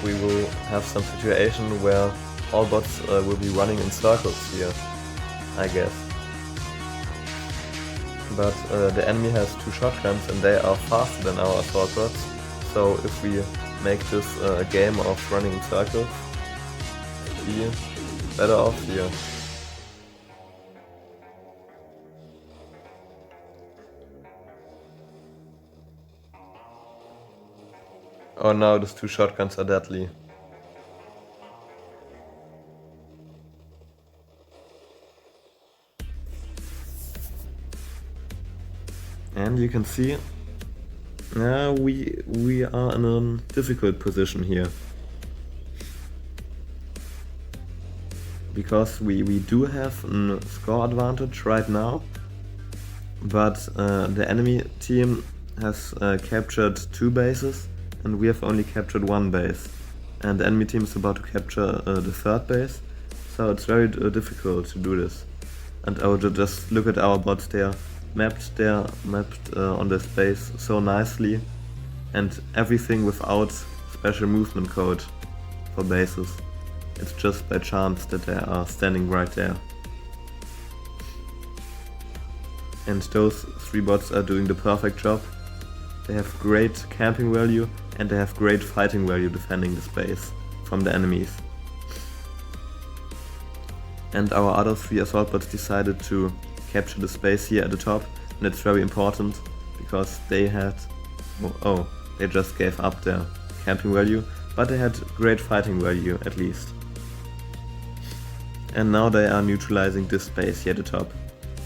A: We will have some situation where all bots will be running in circles here, I guess. But the enemy has 2 shotguns and they are faster than our assault bots. So if we make this a game of running in circles, we'll be better off here. Oh no, those 2 shotguns are deadly. And you can see we are in a difficult position here. Because we do have a score advantage right now, but the enemy team has captured 2 bases and we have only captured 1 base. And the enemy team is about to capture the 3rd base, so it's very difficult to do this. And I would just look at our bots, they are mapped on this base so nicely, and everything without special movement code for bases. It's just by chance that they are standing right there. And those 3 bots are doing the perfect job. They have great camping value and they have great fighting value defending the space from the enemies. And our other 3 assault bots decided to capture the space here at the top, and it's very important because they had... they just gave up their camping value, but they had great fighting value at least. And now they are neutralizing this space here at the top,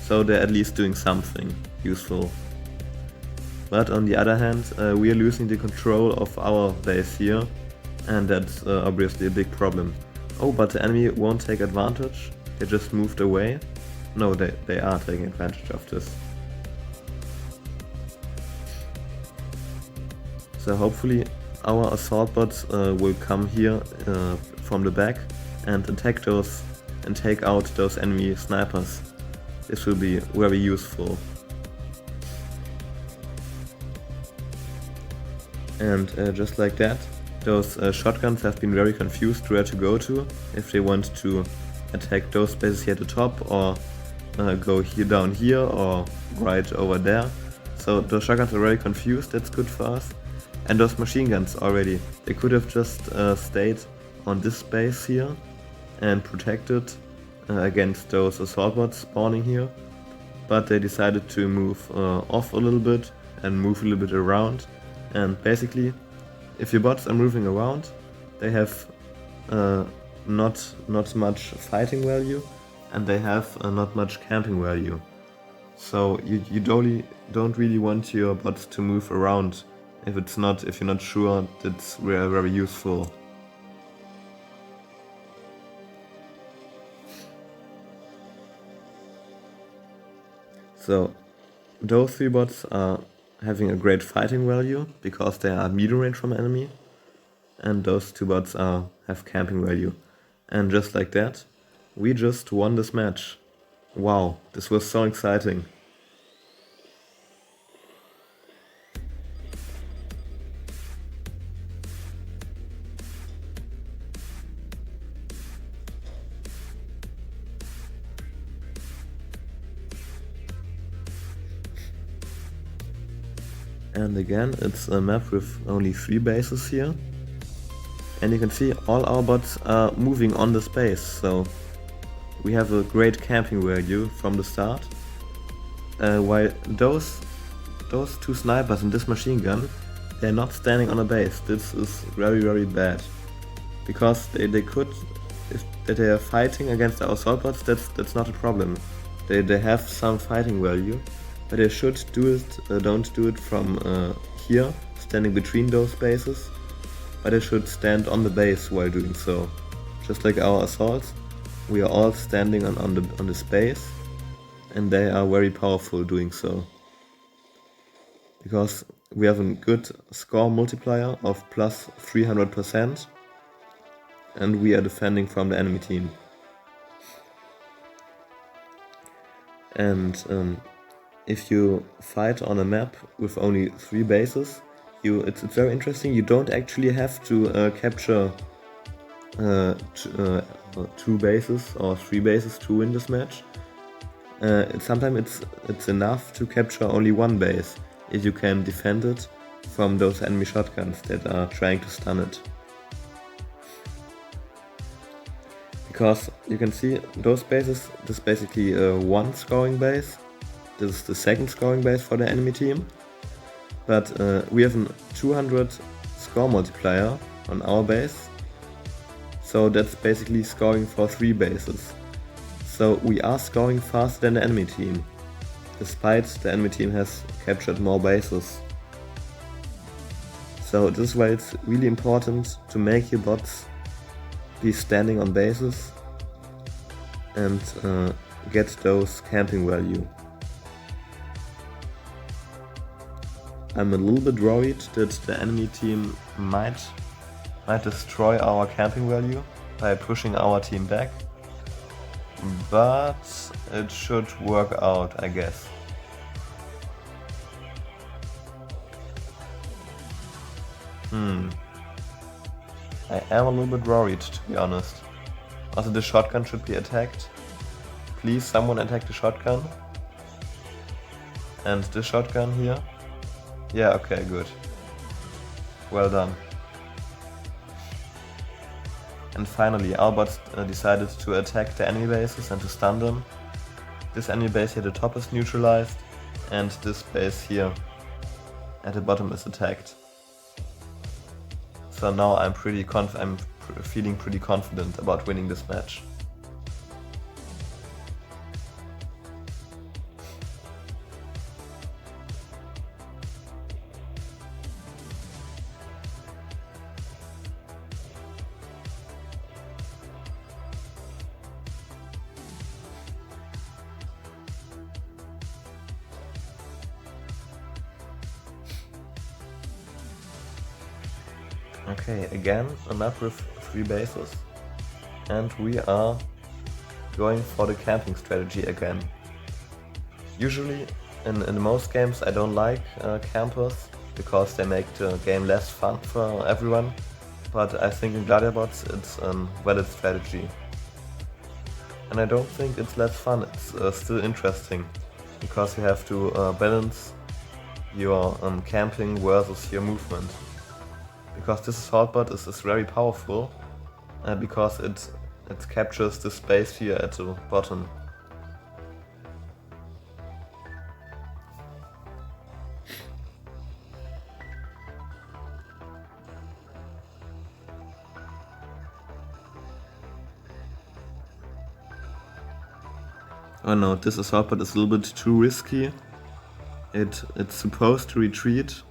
A: so they're at least doing something useful. But on the other hand, we are losing the control of our base here, and that's obviously a big problem. Oh, but the enemy won't take advantage, they just moved away. No, they are taking advantage of this. So hopefully our assault bots will come here from the back and attack those and take out those enemy snipers. This will be very useful. And just like that, those shotguns have been very confused where to go to, if they want to attack those bases here at the top or go here down here or right over there. So those shotguns are very confused, that's good for us. And those machine guns already, they could have just stayed on this space here and protected against those assault bots spawning here. But they decided to move off a little bit and move a little bit around. And basically, if your bots are moving around, they have not much fighting value and they have not much camping value. So you don't really want your bots to move around if you're not sure that's very useful. So those 3 bots are having a great fighting value because they are at medium range from enemy, and those 2 bots have camping value. And just like that, we just won this match. Wow, this was so exciting. And again, it's a map with only 3 bases here. And you can see all our bots are moving on the space, so we have a great camping value from the start. While those 2 snipers and this machine gun, they're not standing on a base. This is very bad. Because they could, if they are fighting against our assault bots, that's not a problem. They have some fighting value. But they should do it, don't do it from here, standing between those bases, but they should stand on the base while doing so. Just like our assaults, we are all standing on the space, and they are very powerful doing so. Because we have a good score multiplier of plus 300%, and we are defending from the enemy team. And if you fight on a map with only 3 bases, it's very interesting. You don't actually have to capture 2 bases or 3 bases to win this match. Sometimes it's enough to capture only 1 base if you can defend it from those enemy shotguns that are trying to stun it. Because you can see those bases, this is basically 1 scoring base. This is the 2nd scoring base for the enemy team, but we have a 200 score multiplier on our base, so that's basically scoring for 3 bases. So we are scoring faster than the enemy team. despite the enemy team has captured more bases. So this is why it's really important to make your bots be standing on bases and get those camping value. I'm a little bit worried that the enemy team might destroy our camping value by pushing our team back, but it should work out, I guess. I am a little bit worried, to be honest. Also, the shotgun should be attacked. Please, someone attack the shotgun. And the shotgun here. Yeah, okay, good. Well done. And finally, our bots decided to attack the enemy bases and to stun them. This enemy base here at the top is neutralized, and this base here at the bottom is attacked. So now I'm feeling pretty confident about winning this match. Okay, again a map with 3 bases, and we are going for the camping strategy again. Usually in most games I don't like campers because they make the game less fun for everyone, but I think in Gladiabots it's a valid strategy. And I don't think it's less fun, it's still interesting, because you have to balance your camping versus your movement. Because this assault bot is very powerful, because it captures the space here at the bottom. Oh no, this assault bot is a little bit too risky. It's supposed to retreat,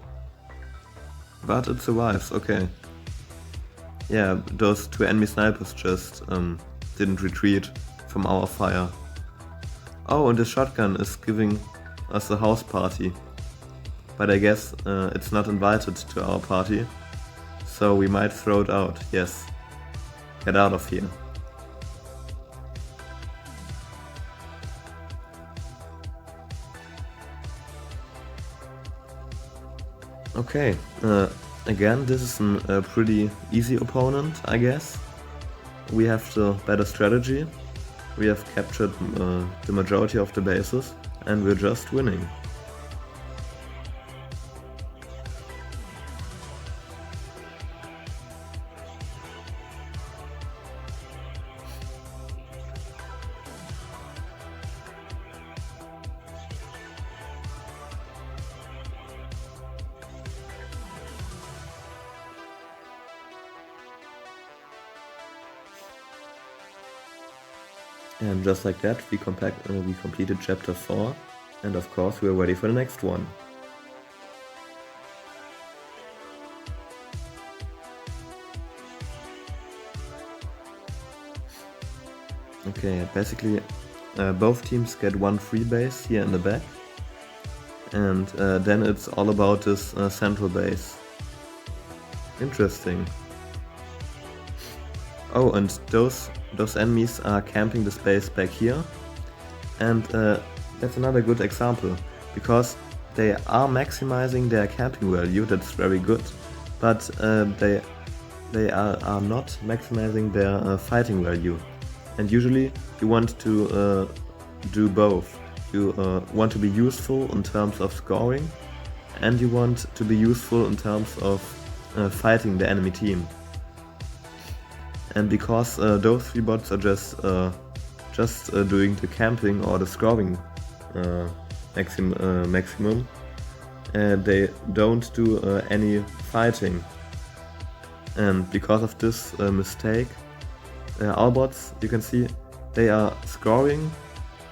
A: but it survives, okay. Yeah, those 2 enemy snipers just didn't retreat from our fire. Oh, and the shotgun is giving us a house party. But I guess it's not invited to our party, so we might throw it out, yes. Get out of here. Okay, again, this is a pretty easy opponent, I guess. We have the better strategy, we have captured the majority of the bases, and we're just winning. And just like that, we completed chapter 4, and of course we are ready for the next one. Okay, basically both teams get 1 free base here in the back, and then it's all about this central base. Interesting. Oh, and those enemies are camping the space back here, and that's another good example, because they are maximizing their camping value, that's very good, but they are not maximizing their fighting value. And usually you want to do both. You want to be useful in terms of scoring, and you want to be useful in terms of fighting the enemy team. And because those 3 bots are just doing the camping or the scoring maximum, they don't do any fighting. And because of this mistake, our bots, you can see, they are scoring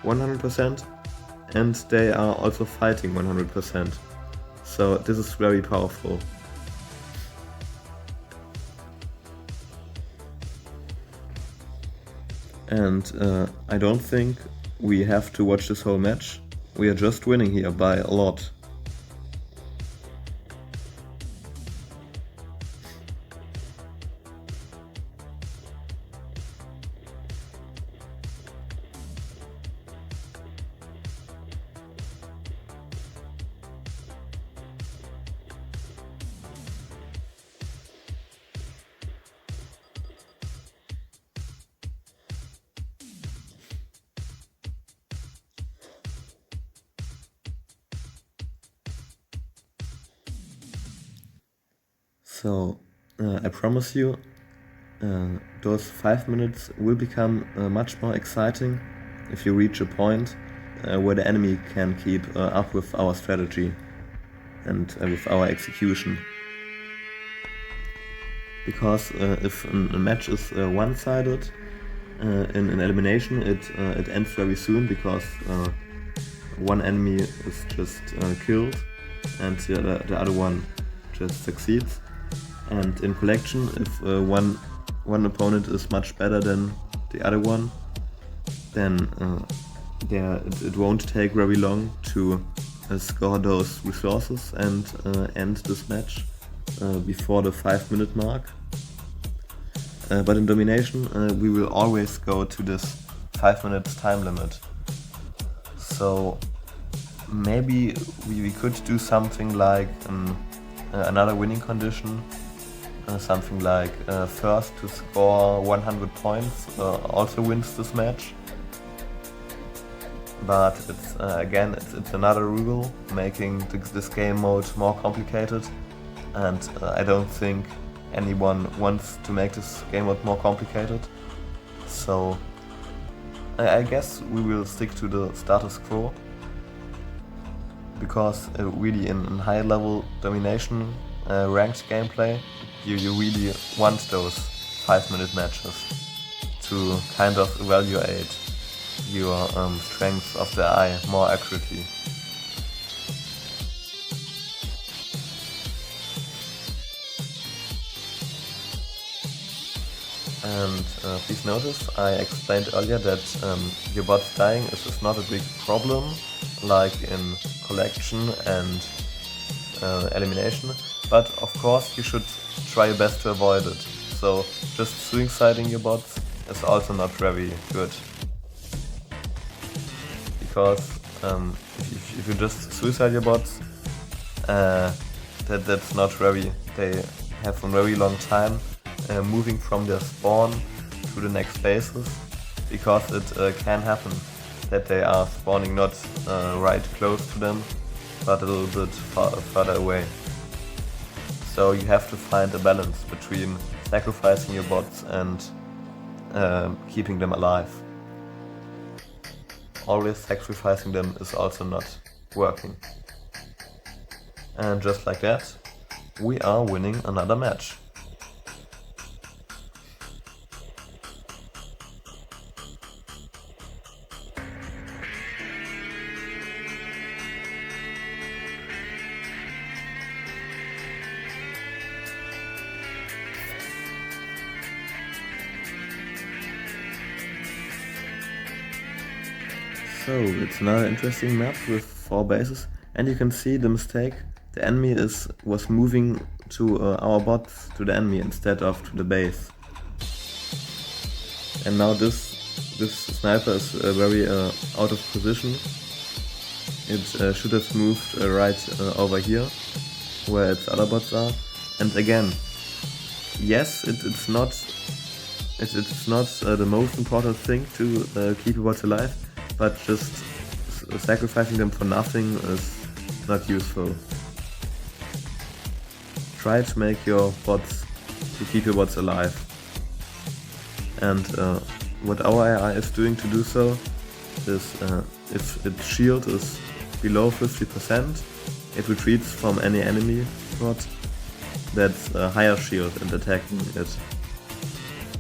A: 100%, and they are also fighting 100%. So this is very powerful. And I don't think we have to watch this whole match. We are just winning here by a lot. So I promise you, those 5 minutes will become much more exciting if you reach a point where the enemy can keep up with our strategy and with our execution. Because if a match is one-sided in an elimination, it ends very soon because one enemy is just killed and the other one just succeeds. And in collection, if one opponent is much better than the other one, then it won't take very long to score those resources and end this match before the 5-minute mark. But in domination, we will always go to this 5 minutes time limit. So maybe we could do something like another winning condition. Something like first to score 100 points also wins this match. But it's again, it's another rule, making this game mode more complicated. And I don't think anyone wants to make this game mode more complicated. So I guess we will stick to the status quo. Because really in high level domination ranked gameplay, you really want those 5-minute matches to kind of evaluate your strength of the eye more accurately. And please notice, I explained earlier that your bot dying is not a big problem like in collection and elimination, but of course you should try your best to avoid it. So just suiciding your bots is also not very good. Because if you just suicide your bots, that's not very, they have a very long time moving from their spawn to the next bases, because it can happen that they are spawning not right close to them, but a little bit further away. So you have to find a balance between sacrificing your bots and keeping them alive. Always sacrificing them is also not working. And just like that, we are winning another match. So it's another interesting map with 4 bases, and you can see the mistake. The enemy was moving to our bots to the enemy instead of to the base. And now this sniper is very out of position. It should have moved right over here, where its other bots are. And again, yes, it's not the most important thing to keep your bots alive. But just sacrificing them for nothing is not useful. Try to make your bots, to keep your bots alive. And what our AI is doing to do so is if its shield is below 50%, it retreats from any enemy bot that's a higher shield and attacking it.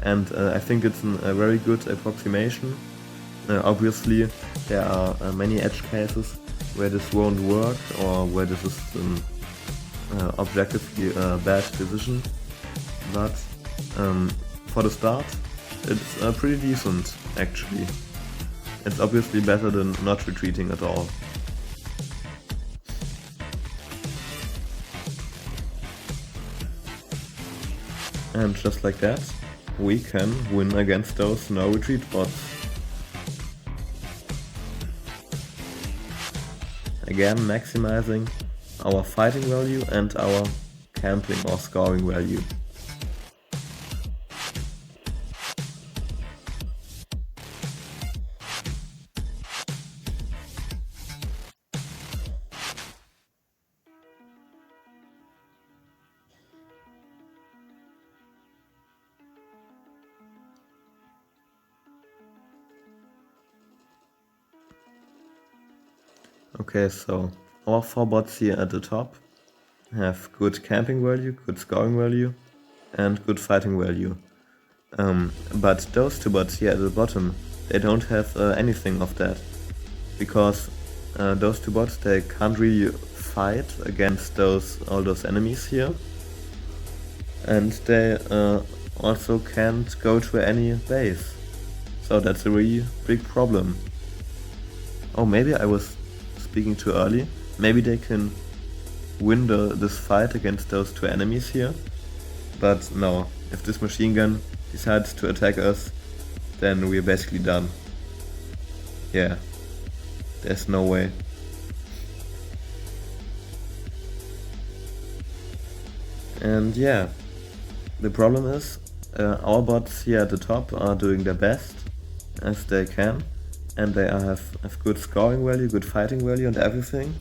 A: And I think it's a very good approximation. Obviously, there are many edge cases where this won't work or where this is an objectively bad decision, but for the start, it's pretty decent actually. It's obviously better than not retreating at all. And just like that, we can win against those no retreat bots. Again, maximizing our fighting value and our camping or scoring value. Okay, so our 4 bots here at the top have good camping value, good scoring value, and good fighting value. But those 2 bots here at the bottom, they don't have anything of that, because those 2 bots, they can't really fight against all those enemies here, and they also can't go to any base. So that's a really big problem. Oh, maybe I was speaking too early. Maybe they can win this fight against those 2 enemies here. But no, if this machine gun decides to attack us, then we're basically done. Yeah, there's no way. And yeah, the problem is our bots here at the top are doing their best as they can, and they have good scoring value, good fighting value and everything.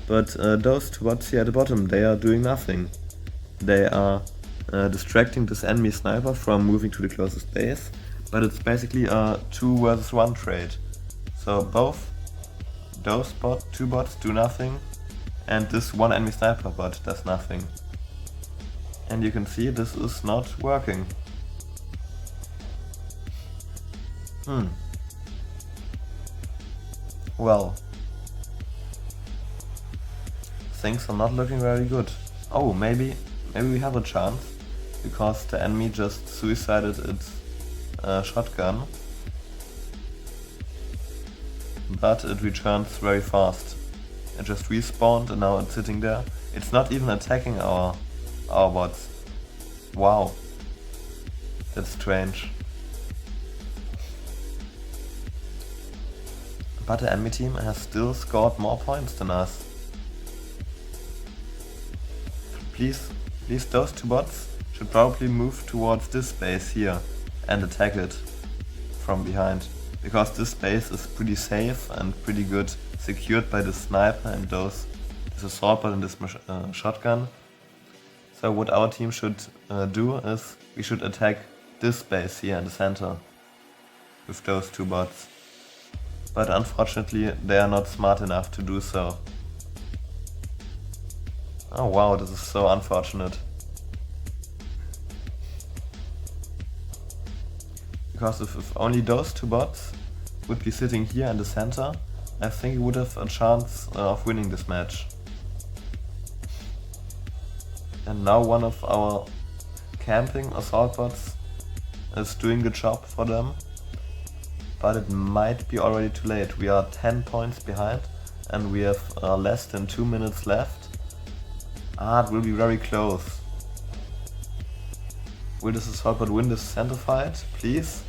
A: But those 2 bots here at the bottom, they are doing nothing. They are distracting this enemy sniper from moving to the closest base, but it's basically a 2 versus 1 trade. So both those 2 bots do nothing, and this one enemy sniper bot does nothing. And you can see this is not working. Well, things are not looking very good. Oh, maybe we have a chance, because the enemy just suicided its shotgun, but it returns very fast. It just respawned and now it's sitting there. It's not even attacking our bots. Wow, that's strange. But the enemy team has still scored more points than us. Please, those 2 bots should probably move towards this base here and attack it from behind, because this base is pretty safe and pretty good secured by the sniper and this assault bot and this shotgun. So what our team should do is we should attack this base here in the center with those 2 bots. But unfortunately they are not smart enough to do so. Oh wow, this is so unfortunate. Because if only those 2 bots would be sitting here in the center, I think we would have a chance of winning this match. And now one of our camping assault bots is doing the job for them. But it might be already too late. We are 10 points behind and we have less than 2 minutes left. It will be very close. Will this assault bot win this center fight, please?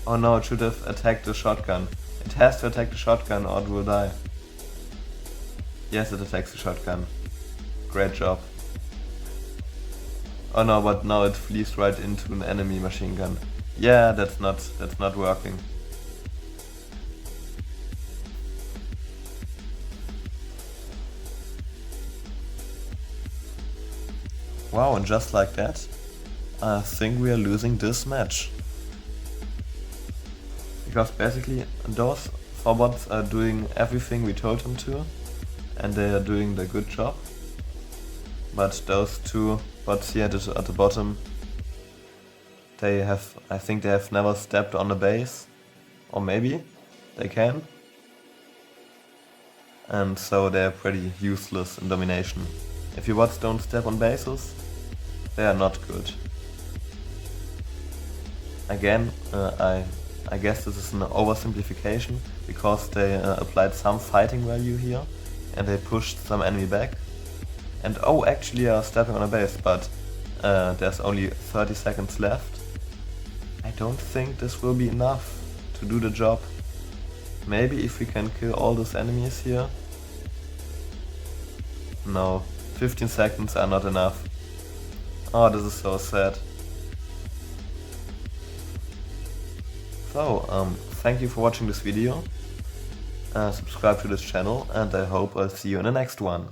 A: Oh no, it should have attacked the shotgun. It has to attack the shotgun or it will die. Yes, it attacks the shotgun. Great job. Oh no, but now it flees right into an enemy machine gun. Yeah, that's not working. Wow, and just like that, I think we are losing this match. Because basically those 4 bots are doing everything we told them to, and they are doing the good job. But those 2 bots here at the bottom, I think they have never stepped on a base, Or maybe they can. And so they're pretty useless in domination. If your bots don't step on bases, they are not good. Again, I guess this is an oversimplification, because they applied some fighting value here and they pushed some enemy back. And oh, actually are stepping on a base, but there's only 30 seconds left. I don't think this will be enough to do the job. Maybe if we can kill all those enemies here. No, 15 seconds are not enough. Oh, this is so sad. So, thank you for watching this video. Subscribe to this channel, and I hope I'll see you in the next one.